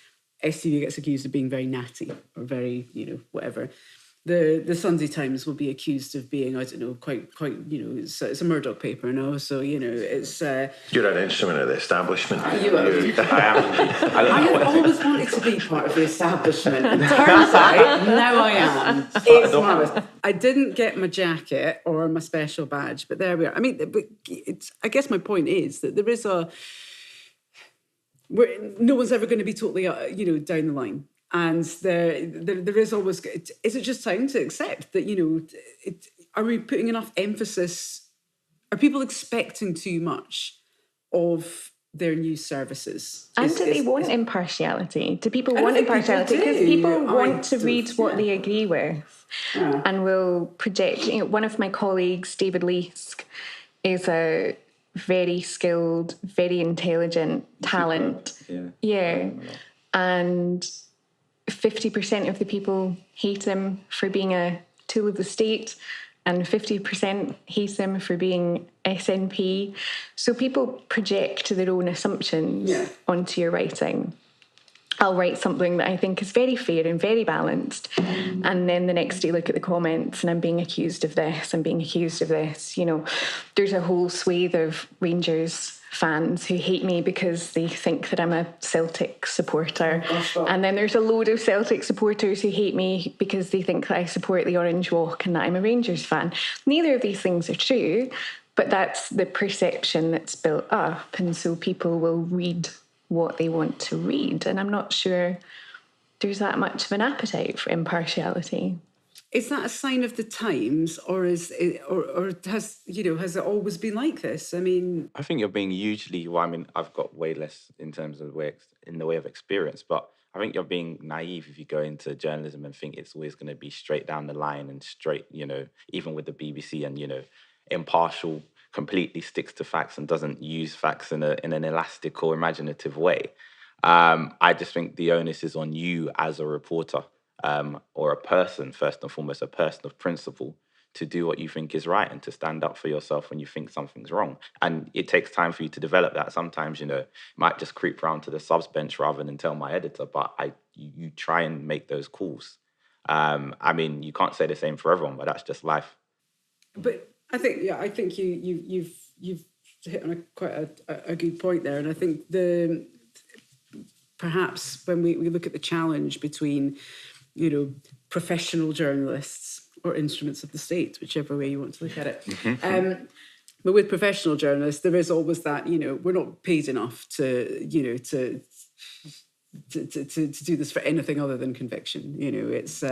STV gets accused of being very natty or very whatever. The Sunday Times will be accused of being, I don't know, quite it's a Murdoch paper, no? So it's you're an instrument of the establishment. You are. I have always wanted to be part of the establishment. It turns out now I am. It's marvellous. I didn't get my jacket or my special badge, but there we are. I mean, I guess my point is that there is no one's ever going to be totally down the line. And there is always... Is it just time to accept that, are we putting enough emphasis... Are people expecting too much of their news services? And do they want impartiality? Do people want impartiality? Because people want to read what they agree with and will project... one of my colleagues, David Leask, is a very skilled, very intelligent talent. Yeah. And 50% of the people hate him for being a tool of the state and 50% hate him for being SNP. So people project their own assumptions onto your writing. I'll write something that I think is very fair and very balanced, and then the next day look at the comments and I'm being accused of this, I'm being accused of this. There's a whole swathe of Rangers fans who hate me because they think that I'm a Celtic supporter. And then there's a load of Celtic supporters who hate me because they think that I support the Orange Walk and that I'm a Rangers fan. Neither of these things are true, but that's the perception that's built up, and so people will read what they want to read, and I'm not sure there's that much of an appetite for impartiality. Is that a sign of the times, or has it always been like this? I mean, I think you're being hugely... Well, I mean, I've got way less in terms of in the way of experience, but I think you're being naive if you go into journalism and think it's always going to be straight down the line and straight, even with the BBC and impartial completely sticks to facts and doesn't use facts in an elastic or imaginative way. I just think the onus is on you as a reporter, or a person, first and foremost, a person of principle, to do what you think is right and to stand up for yourself when you think something's wrong. And it takes time for you to develop that. Sometimes, it might just creep around to the subs bench rather than tell my editor, but you try and make those calls. I mean, you can't say the same for everyone, but that's just life. But I think you've hit on quite a good point there, and I think perhaps when we look at the challenge between, professional journalists or instruments of the state, whichever way you want to look at it. But with professional journalists, there is always that, we're not paid enough to do this for anything other than conviction. It's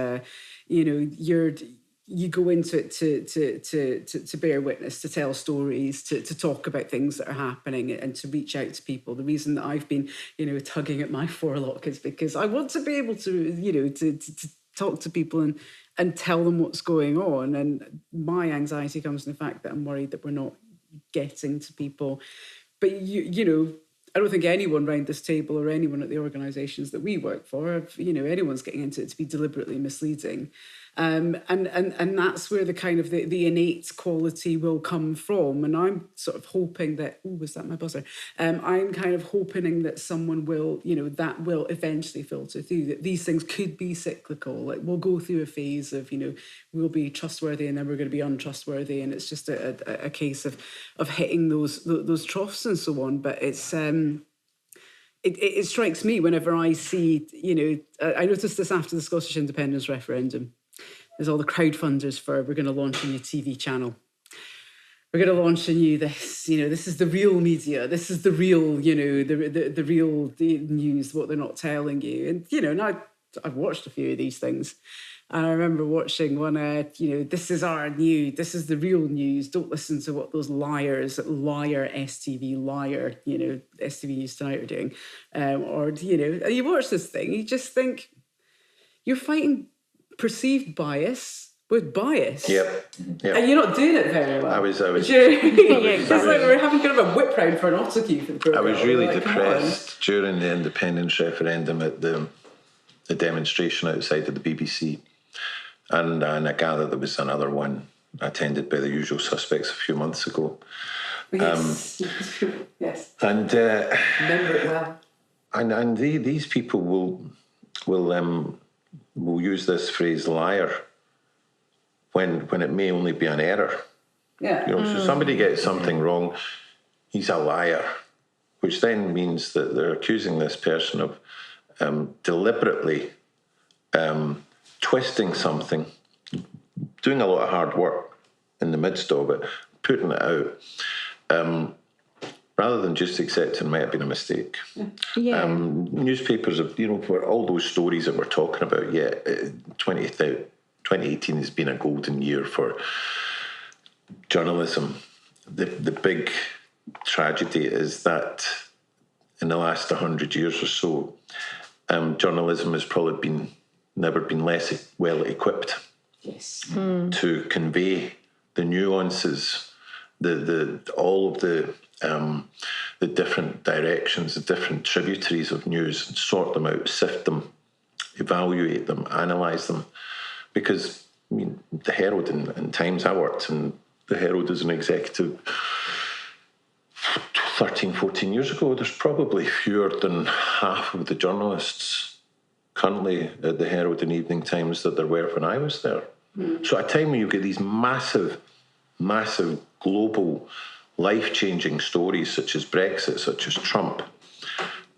you go into it to bear witness, to tell stories, to talk about things that are happening and to reach out to people. The reason that I've been, tugging at my forelock is because I want to be able to, to talk to people and tell them what's going on. And my anxiety comes from the fact that I'm worried that we're not getting to people. But, I don't think anyone around this table or anyone at the organisations that we work for, anyone's getting into it to be deliberately misleading. And that's where the kind of the innate quality will come from. And I'm sort of hoping that, was that my buzzer? I'm kind of hoping that someone will, that will eventually filter through, that these things could be cyclical. Like we'll go through a phase of, we'll be trustworthy and then we're going to be untrustworthy. And it's just a case of hitting those troughs and so on. But it's, it strikes me whenever I see, I noticed this after the Scottish independence referendum. There's all the crowdfunders for, we're going to launch a new TV channel. We're going to launch a new this, this is the real media. This is the real, the real news, what they're not telling you. And, and I've watched a few of these things. And I remember watching one, this is our news. This is the real news. Don't listen to what those liars, liar STV, liar, STV News Tonight are doing. Or, and you watch this thing, you just think you're fighting perceived bias with bias. Yep. And you're not doing it very well. I was It's like we're having kind of a whip round for an autocue for the programme. I was really depressed during the independence referendum at the demonstration outside of the BBC. And I gather there was another one attended by the usual suspects a few months ago. Yes. Yes. And remember it well. And these people will use this phrase liar when it may only be an error. Yeah. So somebody gets something wrong, he's a liar, which then means that they're accusing this person of deliberately twisting something, doing a lot of hard work in the midst of it, putting it out, rather than just accepting it might have been a mistake. Yeah. Newspapers have, for all those stories that we're talking about, 2018 has been a golden year for journalism. The big tragedy is that in the last 100 years or so, journalism has probably never been less well equipped to convey the nuances, all of the different directions, the different tributaries of news, and sort them out, sift them, evaluate them, analyse them. Because, the Herald and Times, I worked in the Herald as an executive 13, 14 years ago. There's probably fewer than half of the journalists currently at the Herald and Evening Times that there were when I was there. So at a time when you get these massive global life-changing stories such as Brexit, such as Trump,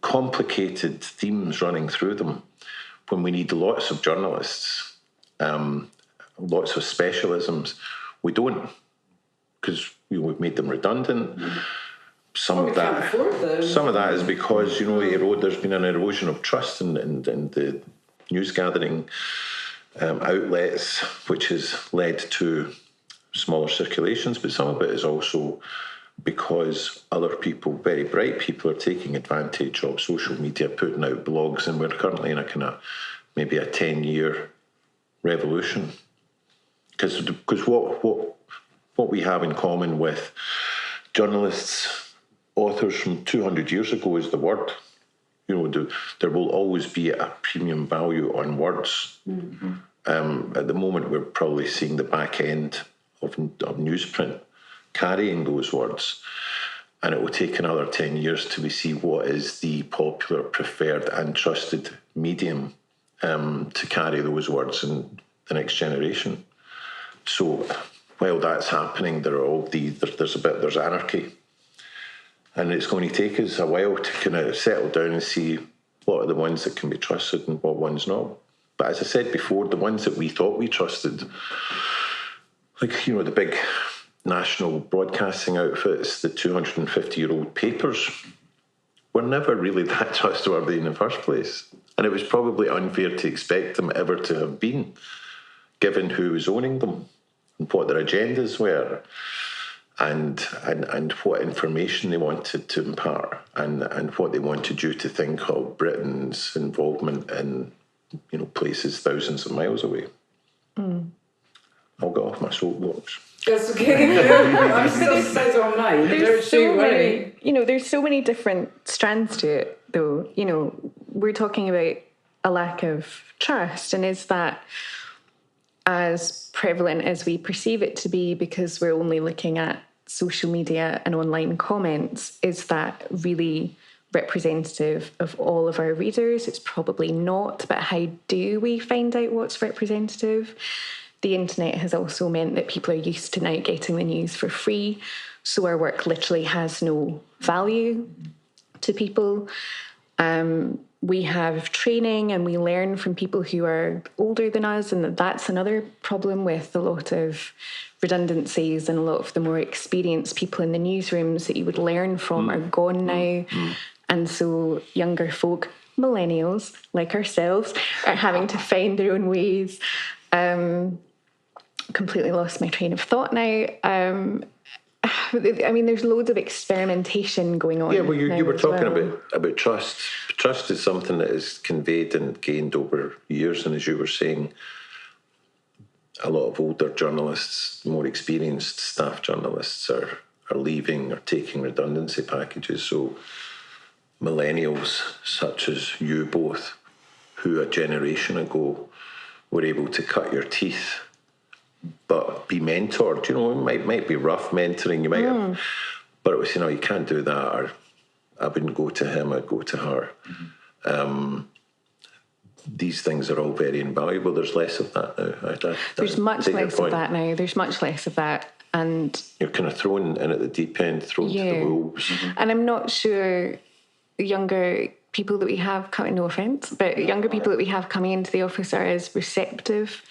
complicated themes running through them, when we need lots of journalists, lots of specialisms, we don't, because we've made them redundant. Some of that is because there's been an erosion of trust in the news gathering outlets, which has led to smaller circulations. But some of it is also because other people, very bright people, are taking advantage of social media, putting out blogs, and we're currently in a kind of maybe a 10-year revolution. Because what we have in common with journalists, authors from 200 years ago is the word. There will always be a premium value on words. Mm-hmm. At the moment, we're probably seeing the back end of newsprint carrying those words. And it will take another 10 years till we see what is the popular, preferred and trusted medium to carry those words in the next generation. So while that's happening, there's anarchy. And it's going to take us a while to kind of settle down and see what are the ones that can be trusted and what ones not. But as I said before, the ones that we thought we trusted, like, the big national broadcasting outfits, the 250-year-old papers, were never really that trustworthy in the first place. And it was probably unfair to expect them ever to have been, given who was owning them and what their agendas were and what information they wanted to impart and what they wanted you to think of Britain's involvement in, places thousands of miles away. I'll get off my soapbox. That's okay. I'm still set on mine. There's so many different strands to it, though. We're talking about a lack of trust, and is that as prevalent as we perceive it to be because we're only looking at social media and online comments? Is that really representative of all of our readers? It's probably not, but how do we find out what's representative? The internet has also meant that people are used to now getting the news for free, so our work literally has no value to people. We have training and we learn from people who are older than us, and that's another problem with a lot of redundancies, and a lot of the more experienced people in the newsrooms that you would learn from are gone now. And so younger folk, millennials like ourselves, are having to find their own ways. Completely lost my train of thought now. There's loads of experimentation going on. Yeah, well, you were talking about trust. Trust is something that is conveyed and gained over years, and as you were saying, a lot of older journalists, more experienced staff journalists are leaving or taking redundancy packages. So millennials, such as you both, who a generation ago were able to cut your teeth but be mentored. It might be rough mentoring. You might have, but it was, you can't do that, or I wouldn't go to him, I'd go to her. These things are all very invaluable. There's less of that now. There's much less of that now. There's much less of that. And you're kind of thrown in at the deep end, thrown to the wolves. And I'm not sure younger people that we have coming, no offence, but younger people that we have coming into the office are as receptive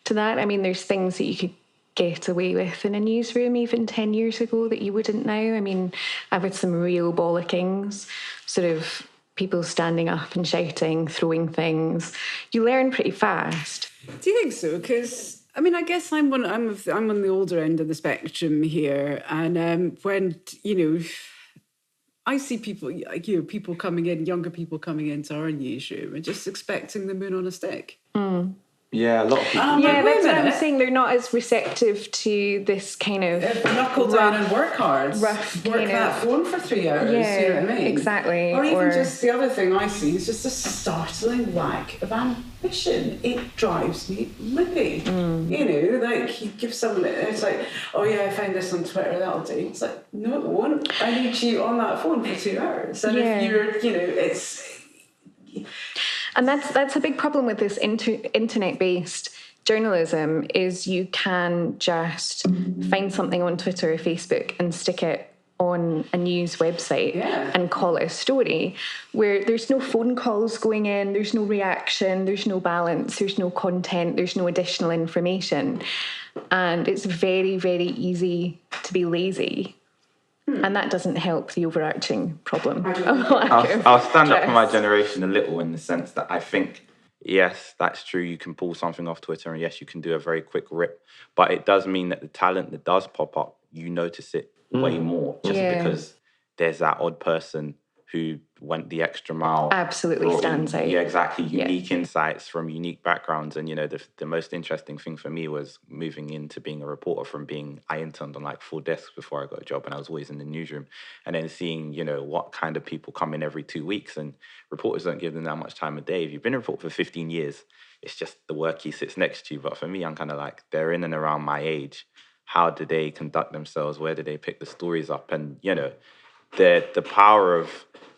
to that. There's things that you could get away with in a newsroom even 10 years ago that you wouldn't now. I've had some real bollockings, sort of people standing up and shouting, throwing things. You learn pretty fast. Do you think so? Because I guess I'm on the older end of the spectrum here, and when I see people, people coming in, younger people coming into our newsroom and just expecting the moon on a stick. Yeah, a lot of people. That's what I'm saying. They're not as receptive to this kind of knuckle down and work hard. Work that phone for 3 hours. Yeah, you know what I mean? Exactly. Or even just the other thing I see is just a startling lack of ambition. It drives me lippy. You give someone, it's like, oh yeah, I found this on Twitter, that'll do. It's like, no, it won't. I need you on that phone for 2 hours. And if you're, it's. And that's a big problem with this internet-based journalism, is you can just find something on Twitter or Facebook and stick it on a news website and call it a story, where there's no phone calls going in, there's no reaction, there's no balance, there's no content, there's no additional information. And it's very, very easy to be lazy. And that doesn't help the overarching problem. I'll stand up for my generation a little, in the sense that I think, yes, that's true. You can pull something off Twitter, and yes, you can do a very quick rip. But it does mean that the talent that does pop up, you notice it way more, just because there's that odd person who went the extra mile. Absolutely stands out. Yeah, exactly. Unique insights from unique backgrounds. And, the most interesting thing for me was moving into being a reporter I interned on like 4 desks before I got a job, and I was always in the newsroom. And then seeing, what kind of people come in every 2 weeks, and reporters don't give them that much time a day. If you've been a reporter for 15 years, it's just the workie sits next to you. But for me, I'm kind of like, they're in and around my age. How do they conduct themselves? Where do they pick the stories up? And, the power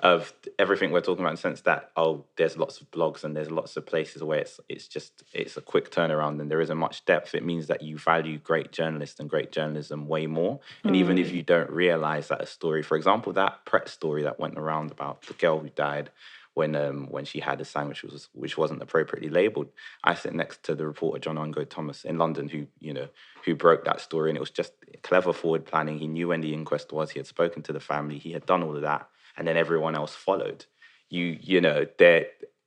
of everything we're talking about, in the sense that, there's lots of blogs and there's lots of places where it's a quick turnaround and there isn't much depth. It means that you value great journalists and great journalism way more. And even if you don't realize that a story, for example, that Pret story that went around about the girl who died when she had a sandwich which wasn't appropriately labelled, I sit next to the reporter John Ongo Thomas in London, who broke that story, and it was just clever forward planning. He knew when the inquest was. He had spoken to the family. He had done all of that, and then everyone else followed.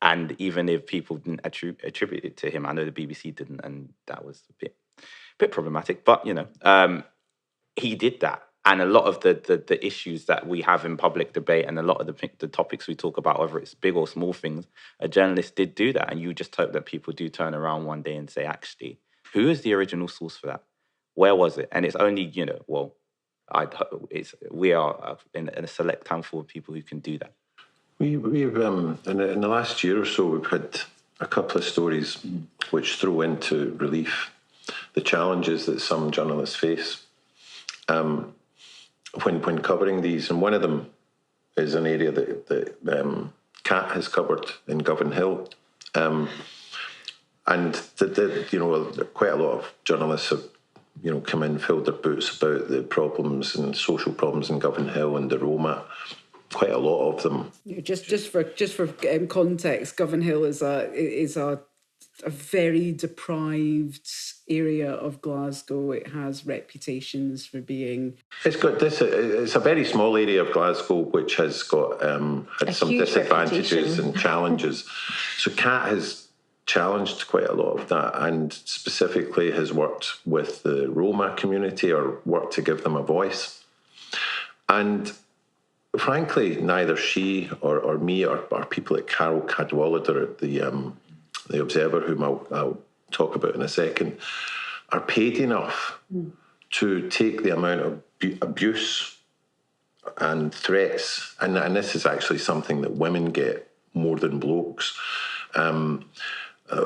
And even if people didn't attribute it to him, I know the BBC didn't, and that was a bit problematic. But he did that. And a lot of the issues that we have in public debate and a lot of the topics we talk about, whether it's big or small things, a journalist did do that. And you just hope that people do turn around one day and say, actually, who is the original source for that? Where was it? And it's only, we are in a select handful of people who can do that. We've in the last year or so, we've had a couple of stories which throw into relief the challenges that some journalists face when covering these. And one of them is an area that Kat has covered in Govan Hill. And quite a lot of journalists have come in, filled their boots about the problems and social problems in Govan Hill and the Roma. Quite a lot of them. Just for context, Govan Hill is a very deprived area of Glasgow. It has reputations for being. It's a very small area of Glasgow which has got had some disadvantages and challenges. So Kat has challenged quite a lot of that, and specifically has worked with the Roma community, or worked to give them a voice. And frankly, neither she or me or people like Carol Cadwallader at the Observer, whom I'll talk about in a second, are paid enough to take the amount of abuse and threats, and this is actually something that women get more than blokes,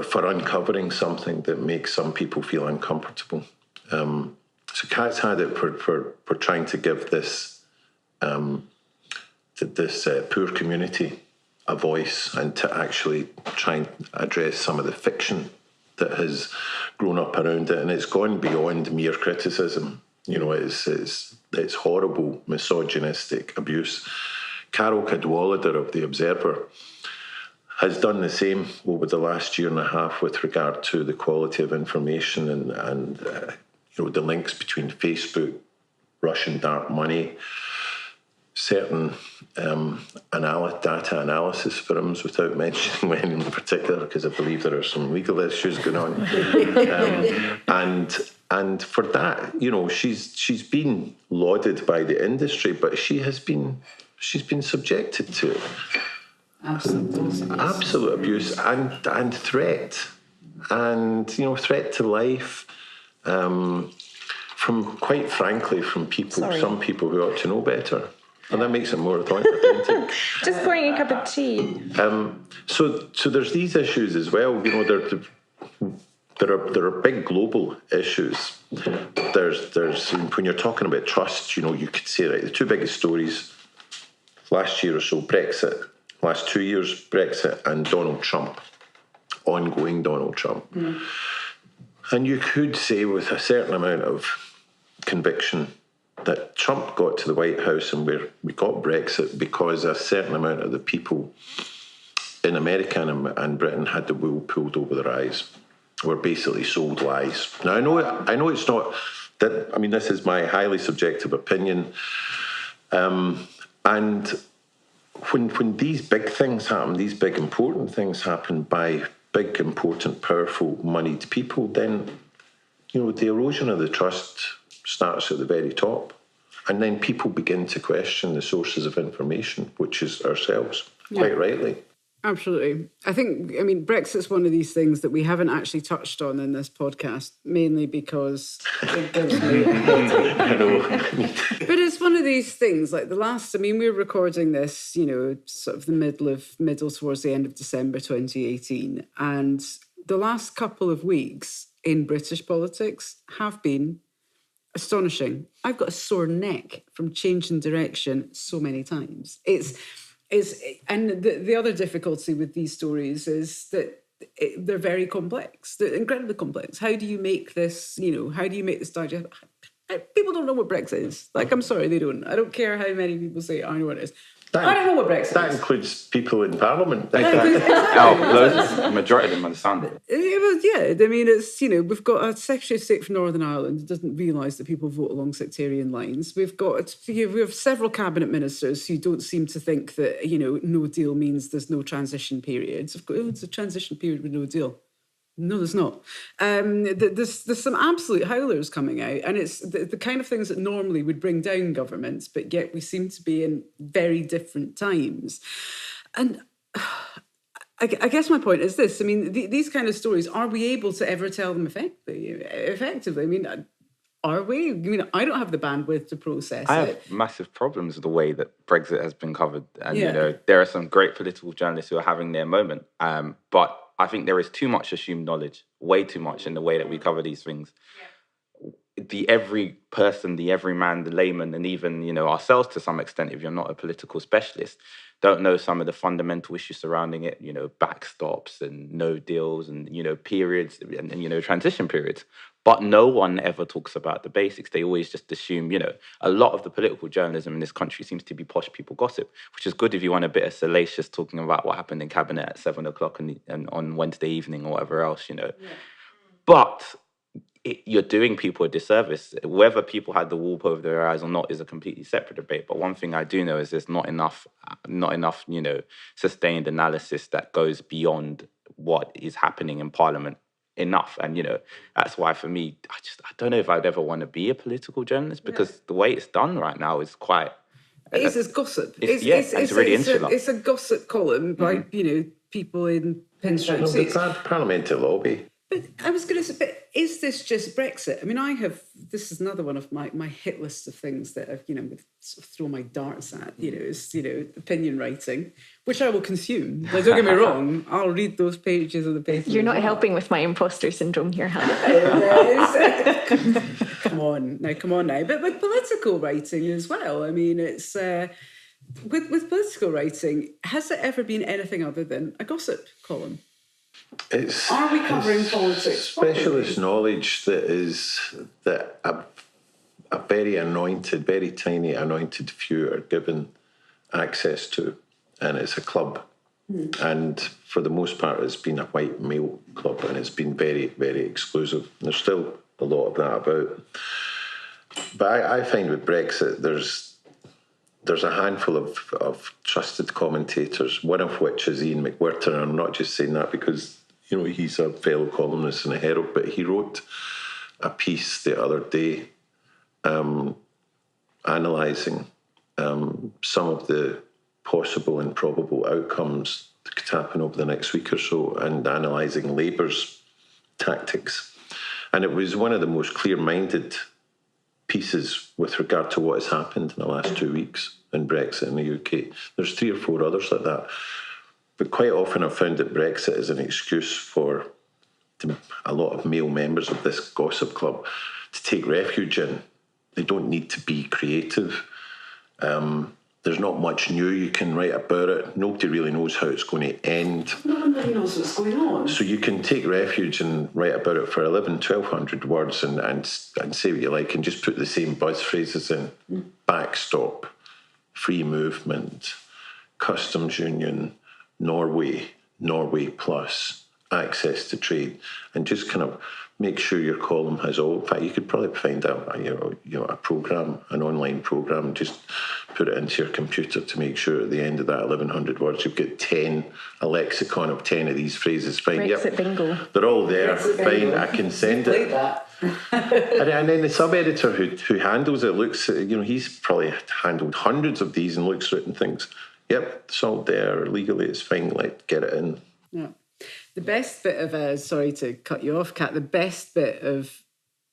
for uncovering something that makes some people feel uncomfortable. So Kat's had it for trying to give this poor community a voice, and to actually try and address some of the fiction that has grown up around it. And it's gone beyond mere criticism. It's horrible, misogynistic abuse. Carol Cadwallader of the Observer has done the same over the last year and a half with regard to the quality of information and the links between Facebook, Russian dark money, certain data analysis firms, without mentioning any in particular, because I believe there are some legal issues going on. And for that, she's been lauded by the industry, but she's been subjected to absolute abuse and threat, and threat to life, from, quite frankly, from people, some people who ought to know better. And that makes it more authentic. Just pouring a cup of tea. So there's these issues as well. There are big global issues. There's when you're talking about trust, you could say, right, the two biggest stories last year or so, Brexit. Last 2 years, Brexit and Donald Trump, ongoing Donald Trump. And you could say with a certain amount of conviction that Trump got to the White House and we got Brexit because a certain amount of the people in America and Britain had the wool pulled over their eyes, were basically sold lies. Now, I know it's not that. I mean, this is my highly subjective opinion, and when these big things happen, these big important things happen by big, important, powerful, moneyed people, then the erosion of the trust starts at the very top. And then people begin to question the sources of information, which is ourselves, quite rightly. Absolutely. I mean, Brexit's one of these things that we haven't actually touched on in this podcast, mainly because it gives me a headache. I know. But it's one of these things, like we're recording this, sort of the middle towards the end of December 2018. And the last couple of weeks in British politics have been astonishing. I've got a sore neck from changing direction so many times. And the other difficulty with these stories is that they're very complex. They're incredibly complex. How do you make this, how do you make this digest? People don't know what Brexit is. Like, I'm sorry, they don't. I don't care how many people say, I know what it is. I don't know what Brexit is. That includes people in Parliament. The majority of them understand it. Yeah, I mean, we've got a Secretary of State from Northern Ireland who doesn't realise that people vote along sectarian lines. We have several cabinet ministers who don't seem to think that, no deal means there's no transition period. It's a transition period with no deal. No, there's not. There's some absolute howlers coming out, and it's the kind of things that normally would bring down governments, but yet we seem to be in very different times. And I guess my point is this. I mean, these kind of stories, are we able to ever tell them effectively? I mean, are we? I mean, I don't have the bandwidth to process it. I have massive problems with the way that Brexit has been covered. And, there are some great political journalists who are having their moment. But I think there is too much assumed knowledge, way too much in the way that we cover these things. The every person, the everyman, the layman, and even, ourselves to some extent, if you're not a political specialist, don't know some of the fundamental issues surrounding it, backstops and no deals and, periods and transition periods. But no one ever talks about the basics. They always just assume, a lot of the political journalism in this country seems to be posh people gossip, which is good if you want a bit of salacious talking about what happened in cabinet at 7:00 and on Wednesday evening or whatever else, Yeah. But you're doing people a disservice. Whether people had the wool over their eyes or not is a completely separate debate. But one thing I do know is there's not enough, sustained analysis that goes beyond what is happening in Parliament enough. And, that's why for me, I don't know if I'd ever want to be a political journalist because the way it's done right now is quite... It's gossip. It's really insular. It's a gossip column by, people in pinstripe seats. The parliamentary lobby. But I was going to say, but is this just Brexit? I mean, this is another one of my hit list of things that I've, would sort of throw my darts at, is, opinion writing, which I will consume. Now, don't get me wrong, I'll read those pages of the paper. You're not helping with my imposter syndrome here, Halla. Come on now. But with political writing as well, I mean, it's... with political writing, has it ever been anything other than a gossip column? Are we covering politics? Specialist knowledge that a very anointed, very tiny anointed few are given access to, and it's a club. And for the most part, it's been a white male club, and it's been very, very exclusive. There's still a lot of that about. But I find with Brexit, there's a handful of trusted commentators, one of which is Ian McWhirter, and I'm not just saying that because, he's a fellow columnist in the Herald, but he wrote a piece the other day analysing some of the possible and probable outcomes that could happen over the next week or so and analysing Labour's tactics. And it was one of the most clear-minded pieces with regard to what has happened in the last 2 weeks in Brexit in the UK. There's 3 or 4 others like that. But quite often I've found that Brexit is an excuse for a lot of male members of this gossip club to take refuge in. They don't need to be creative. There's not much new you can write about it. Nobody really knows how it's going to end. Nobody knows what's going on. So you can take refuge and write about it for 1,200 words and say what you like and just put the same buzz phrases in. Backstop, free movement, customs union, Norway plus, access to trade, and just kind of make sure your column has all. In fact, you could probably find a program, an online program, just put it into your computer to make sure at the end of that 1,100 words you've got a lexicon of 10 of these phrases. Fine, Brexit bingo. They're all there. Fine, I can send it. And then the sub-editor who handles it looks, he's probably handled hundreds of these and looks through it and thinks, yep, it's all there, legally it's fine, get it in. Yeah. The best bit of, sorry to cut you off, Kat, the best bit of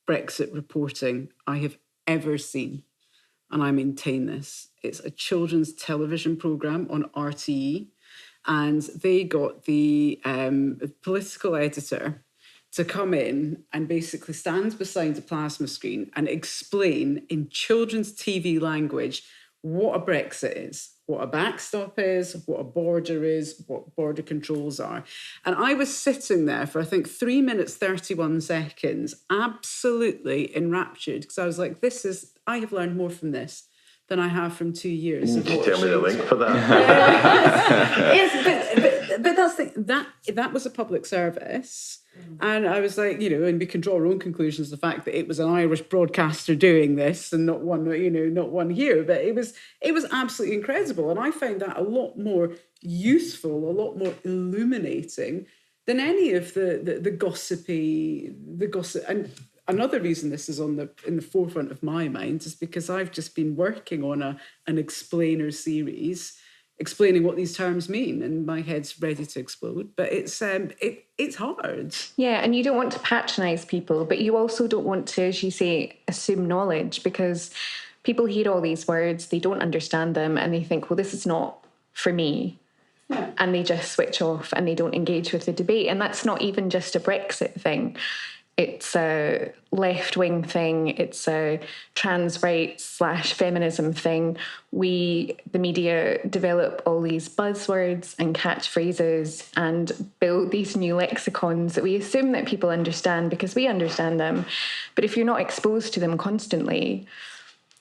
Brexit reporting I have ever seen, and I maintain this, it's a children's television programme on RTE, and they got the political editor to come in and basically stand beside a plasma screen and explain in children's TV language what a Brexit is, what a backstop is, what a border is, what border controls are. And I was sitting there for, I think, 3 minutes, 31 seconds, absolutely enraptured, because I was like, I have learned more from this than I have from 2 years. You need to tell me the link for that. Yes, but that's that was a public service. And I was like, and we can draw our own conclusions, the fact that it was an Irish broadcaster doing this and not one here. But it was absolutely incredible. And I found that a lot more useful, a lot more illuminating than any of the gossip. And another reason this is in the forefront of my mind is because I've just been working on an explainer series explaining what these terms mean, and my head's ready to explode. But it's hard. Yeah, and you don't want to patronise people, but you also don't want to, as you say, assume knowledge, because people hear all these words, they don't understand them, and they think, well, this is not for me. Yeah. And they just switch off and they don't engage with the debate. And that's not even just a Brexit thing. It's a left-wing thing. It's a trans rights / feminism thing. We, the media, develop all these buzzwords and catchphrases and build these new lexicons that we assume that people understand because we understand them. But if you're not exposed to them constantly,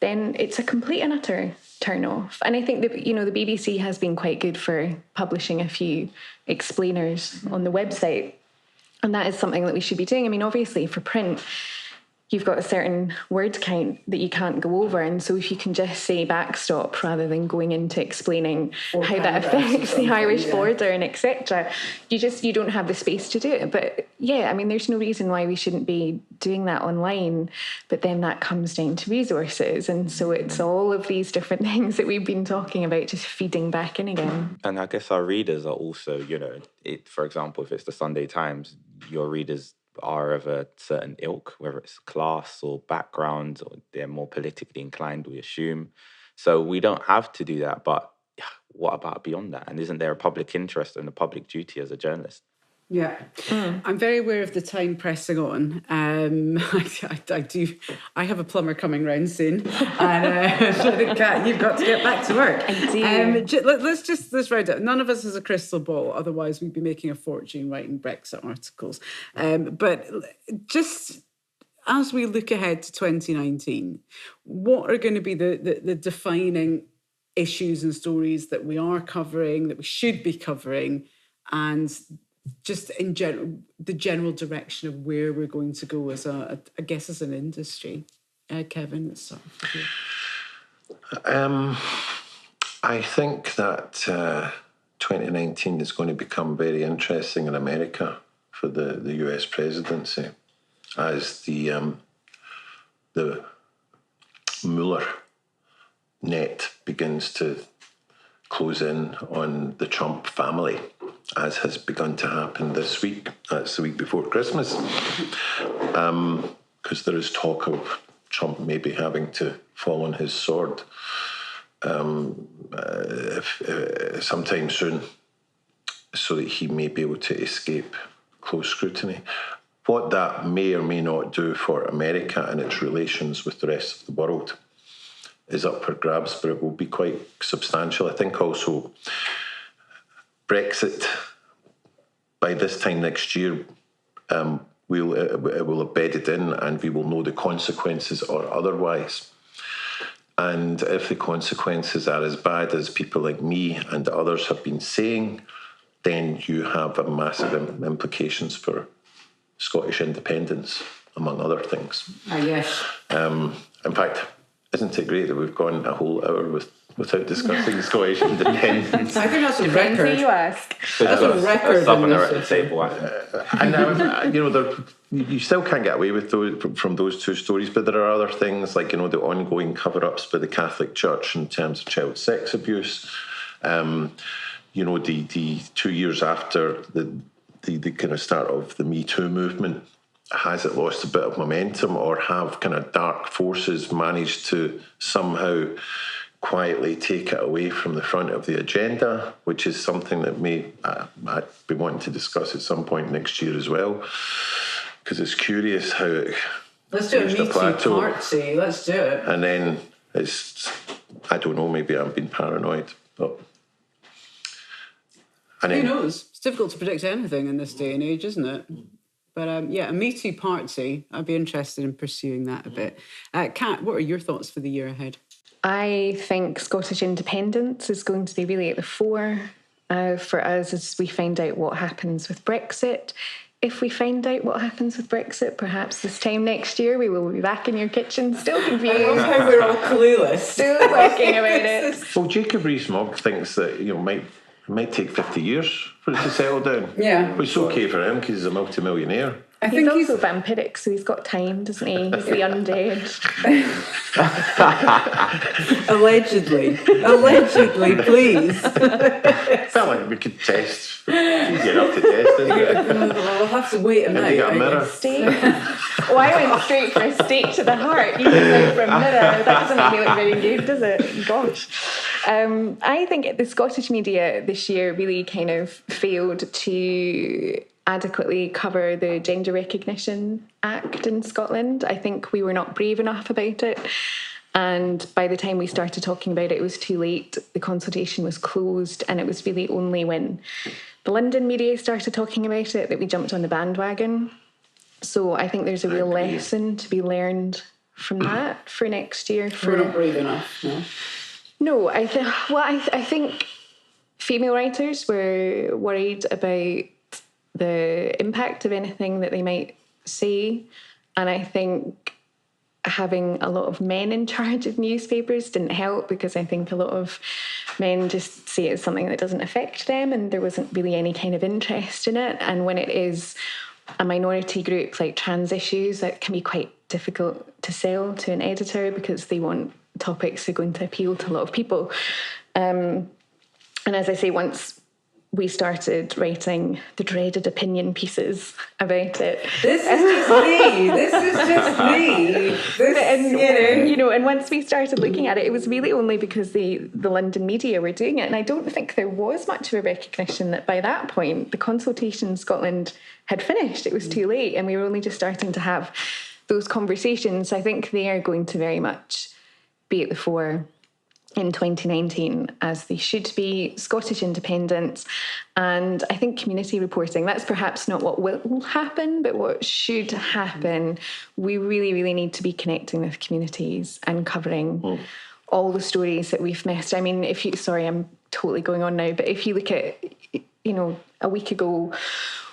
then it's a complete and utter turn off. And I think that, the BBC has been quite good for publishing a few explainers on the website. And that is something that we should be doing. I mean, obviously, for print, you've got a certain word count that you can't go over. And so if you can just say backstop rather than going into explaining how that affects the Irish border and etc., you don't have the space to do it. But yeah, I mean, there's no reason why we shouldn't be doing that online. But then that comes down to resources. And so it's all of these different things that we've been talking about just feeding back in again. And I guess our readers are also, for example, if it's the Sunday Times, your readers are of a certain ilk, whether it's class or background, or they're more politically inclined, we assume. So we don't have to do that. But what about beyond that? And isn't there a public interest and a public duty as a journalist? Yeah, I'm very aware of the time pressing on. I do. I have a plumber coming round soon, and Kat, you've got to get back to work. I do. Let's round it. None of us has a crystal ball, otherwise we'd be making a fortune writing Brexit articles. But just as we look ahead to 2019, what are going to be the defining issues and stories that we are covering, that we should be covering, and just in general, the general direction of where we're going to go as an industry. Kevin, let's start with you. I think that 2019 is going to become very interesting in America for the US presidency, as the Mueller net begins to close in on the Trump family, as has begun to happen this week. That's the week before Christmas, because there is talk of Trump maybe having to fall on his sword sometime soon, so that he may be able to escape close scrutiny. What that may or may not do for America and its relations with the rest of the world is up for grabs, but it will be quite substantial. I think also Brexit, by this time next year, it will have bedded in, and we will know the consequences or otherwise. And if the consequences are as bad as people like me and others have been saying, then you have a massive implications for Scottish independence, among other things. Yes. In fact, isn't it great that we've gone a whole hour with without discussing Scottish independence. I think that's a Depends who record. you ask. That's a record. Southerner at the table. I think. And you still can't get away with those from those two stories, but there are other things like the ongoing cover-ups by the Catholic Church in terms of child sex abuse. The 2 years after the kind of start of the Me Too movement, has it lost a bit of momentum, or have kind of dark forces managed to somehow quietly take it away from the front of the agenda, which is something that I'd be wanting to discuss at some point next year as well, because it's curious how it Let's do a reached Me Too plateau. party. Let's do it. And then I don't know, maybe I'm being paranoid, but... And Who then, knows? It's difficult to predict anything in this day and age, isn't it? But a Me Too party, I'd be interested in pursuing that a bit. Kat, what are your thoughts for the year ahead? I think Scottish independence is going to be really at the fore for us as we find out what happens with Brexit. If we find out what happens with Brexit, perhaps this time next year we will be back in your kitchen, still confused. I love how we're all clueless. Still talking about it. well, Jacob Rees-Mogg thinks that it might take 50 years for it to settle down. Yeah. Which is okay for him because he's a multi-millionaire. I He's think also vampiric, so he's got time, doesn't he? He's the undead. Allegedly, please. Felt like we could test. Easy enough to test, isn't it? We'll have to wait a Have you got a minute. mirror? Steak? Oh, I went straight for a steak to the heart. You went for a mirror. That doesn't make me look very good, does it? Gosh. I think the Scottish media this year really kind of failed to adequately cover the Gender Recognition Act in Scotland. I think we were not brave enough about it. And by the time we started talking about it, it was too late. The consultation was closed, and it was really only when the London media started talking about it that we jumped on the bandwagon. So I think there's a real lesson to be learned from that for next year. We're not brave enough. No. No, I think female writers were worried about the impact of anything that they might say, and I think having a lot of men in charge of newspapers didn't help, because I think a lot of men just see it as something that doesn't affect them, and there wasn't really any kind of interest in it. And when it is a minority group like trans issues, that can be quite difficult to sell to an editor, because they want topics that are going to appeal to a lot of people. And as I say, once we started writing the dreaded opinion pieces about it. This is just me. And once we started looking at it, it was really only because the London media were doing it. And I don't think there was much of a recognition that by that point, the consultation in Scotland had finished. It was too late, and we were only just starting to have those conversations. I think they are going to very much be at the fore in 2019, as they should be. Scottish independence, and I think community reporting, that's perhaps not what will happen, but what should happen. We really, really need to be connecting with communities and covering all the stories that we've missed. I mean, I'm totally going on now, but if you look at, a week ago,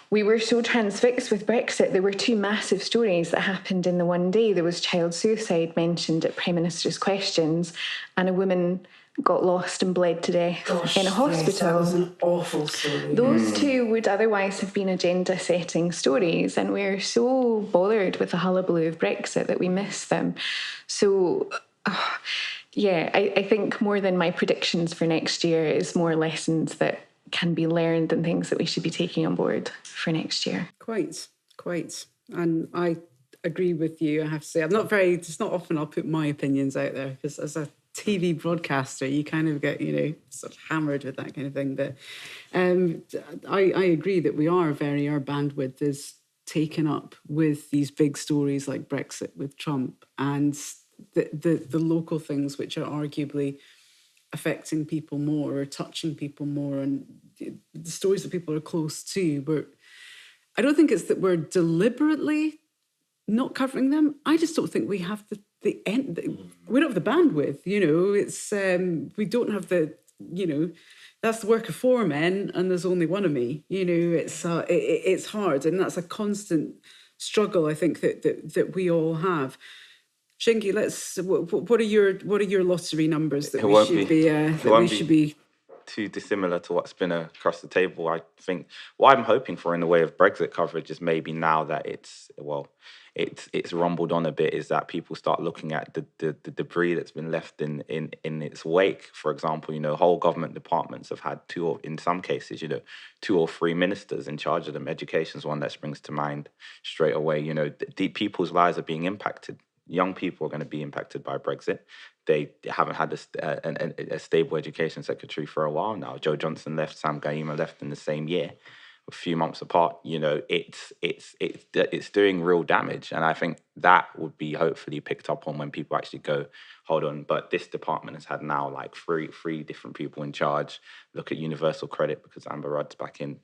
we were so transfixed with Brexit. There were two massive stories that happened in the one day. There was child suicide mentioned at Prime Minister's Questions, and a woman got lost and bled to death in a hospital. Yes, that was an awful story. Those two would otherwise have been agenda-setting stories, and we're so bothered with the hullabaloo of Brexit that we miss them. So, I think more than my predictions for next year is more lessons that can be learned and things that we should be taking on board for next year. Quite. And I agree with you, I have to say. It's not often I'll put my opinions out there, because as a TV broadcaster, you kind of get, sort of hammered with that kind of thing. But I agree that our bandwidth is taken up with these big stories like Brexit with Trump, and the local things which are arguably affecting people more or touching people more, and the stories that people are close to. I don't think it's that we're deliberately not covering them. I just don't think we have we don't have the bandwidth. It's we don't have the that's the work of four men and there's only one of me. It's hard, and that's a constant struggle, I think, that we all have. Shingi, what are your lottery numbers that we should be too dissimilar to what's been across the table. I think what I'm hoping for in the way of Brexit coverage is maybe now that it's rumbled on a bit, is that people start looking at the debris that's been left in its wake. For example, whole government departments have had in some cases, 2 or 3 ministers in charge of them. Education's one that springs to mind straight away. People's lives are being impacted. Young people are going to be impacted by Brexit. They haven't had a stable education secretary for a while now. Joe Johnson left, Sam Gaima left in the same year, a few months apart. It's doing real damage, and I think that would be hopefully picked up on when people actually go, hold on. But this department has had now like three different people in charge. Look at universal credit because Amber Rudd's back in.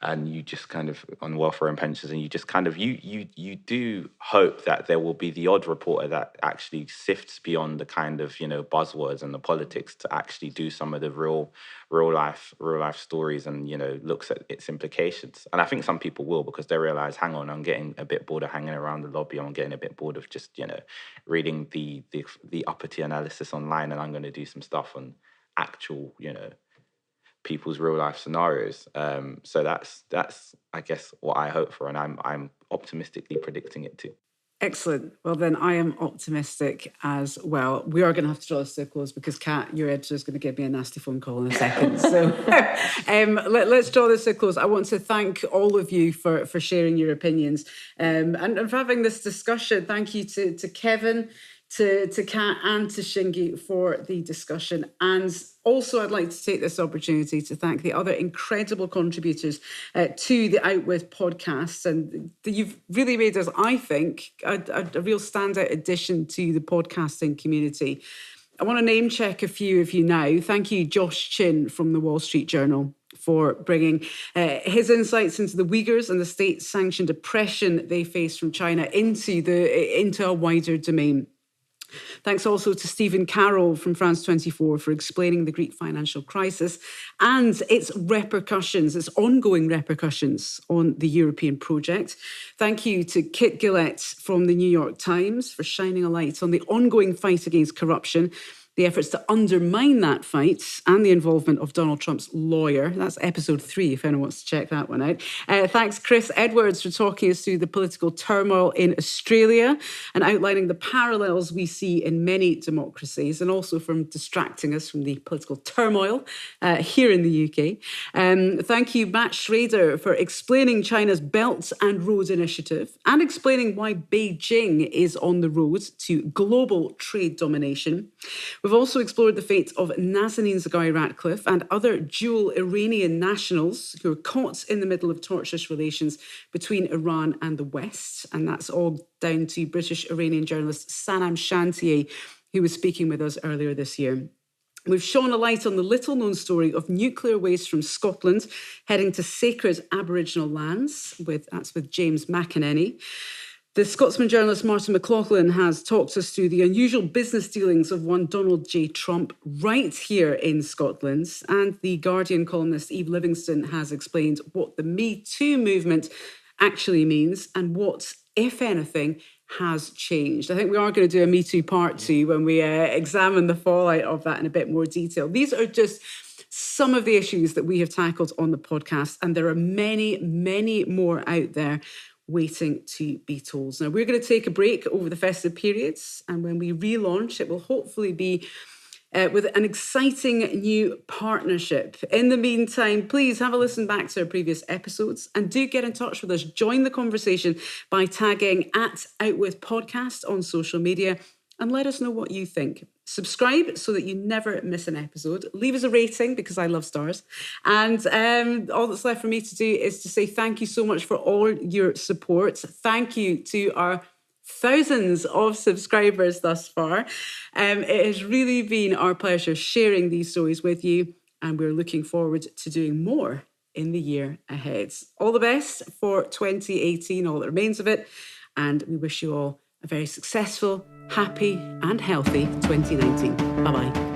And you just kind of on welfare and pensions, and you just kind of you do hope that there will be the odd reporter that actually sifts beyond the kind of buzzwords and the politics to actually do some of the real life stories and looks at its implications. And I think some people will, because they realize, hang on, I'm getting a bit bored of hanging around the lobby. I'm getting a bit bored of just reading the uppity analysis online, and I'm going to do some stuff on actual people's real life scenarios. So that's I guess what I hope for, and I'm optimistically predicting it too. Excellent. Well, then I am optimistic as well. We are going to have to draw this to a close because Kat, your editor, is going to give me a nasty phone call in a second. So let's draw this to a close. I want to thank all of you for sharing your opinions and for having this discussion. Thank you to Kevin, to Kat and to Shingi for the discussion. And also I'd like to take this opportunity to thank the other incredible contributors to the Outwith podcast. And you've really made us, I think, a real standout addition to the podcasting community. I want to name check a few of you now. Thank you, Josh Chin from the Wall Street Journal, for bringing his insights into the Uyghurs and the state-sanctioned oppression they face from China into a wider domain. Thanks also to Stephen Carroll from France 24 for explaining the Greek financial crisis and its ongoing repercussions on the European project. Thank you to Kit Gillett from the New York Times for shining a light on the ongoing fight against corruption, the efforts to undermine that fight, and the involvement of Donald Trump's lawyer. That's episode 3, if anyone wants to check that one out. Thanks, Chris Edwards, for talking us through the political turmoil in Australia and outlining the parallels we see in many democracies, and also from distracting us from the political turmoil here in the UK. Thank you, Matt Schrader, for explaining China's Belt and Road Initiative and explaining why Beijing is on the road to global trade domination. We've also explored the fate of Nazanin Zaghari-Ratcliffe and other dual Iranian nationals who are caught in the middle of tortuous relations between Iran and the West. And that's all down to British-Iranian journalist Sanam Shantieh, who was speaking with us earlier this year. We've shone a light on the little-known story of nuclear waste from Scotland heading to sacred Aboriginal lands. That's with James McEnany. The Scotsman journalist Martin McLaughlin has talked us through the unusual business dealings of one Donald J. Trump right here in Scotland. And the Guardian columnist Eve Livingston has explained what the Me Too movement actually means and what, if anything, has changed. I think we are going to do a Me Too part 2 when we examine the fallout of that in a bit more detail. These are just some of the issues that we have tackled on the podcast, and there are many, many more out there waiting to be told. Now, we're going to take a break over the festive periods, and when we relaunch, it will hopefully be with an exciting new partnership. In the meantime, please have a listen back to our previous episodes and do get in touch with us. Join the conversation by tagging @Outwith Podcast on social media and let us know what you think. Subscribe so that you never miss an episode. Leave us a rating because I love stars. And all that's left for me to do is to say thank you so much for all your support. Thank you to our thousands of subscribers thus far. It has really been our pleasure sharing these stories with you, and we're looking forward to doing more in the year ahead. All the best for 2018, all that remains of it, and we wish you all a very successful, happy and healthy 2019. Bye-bye.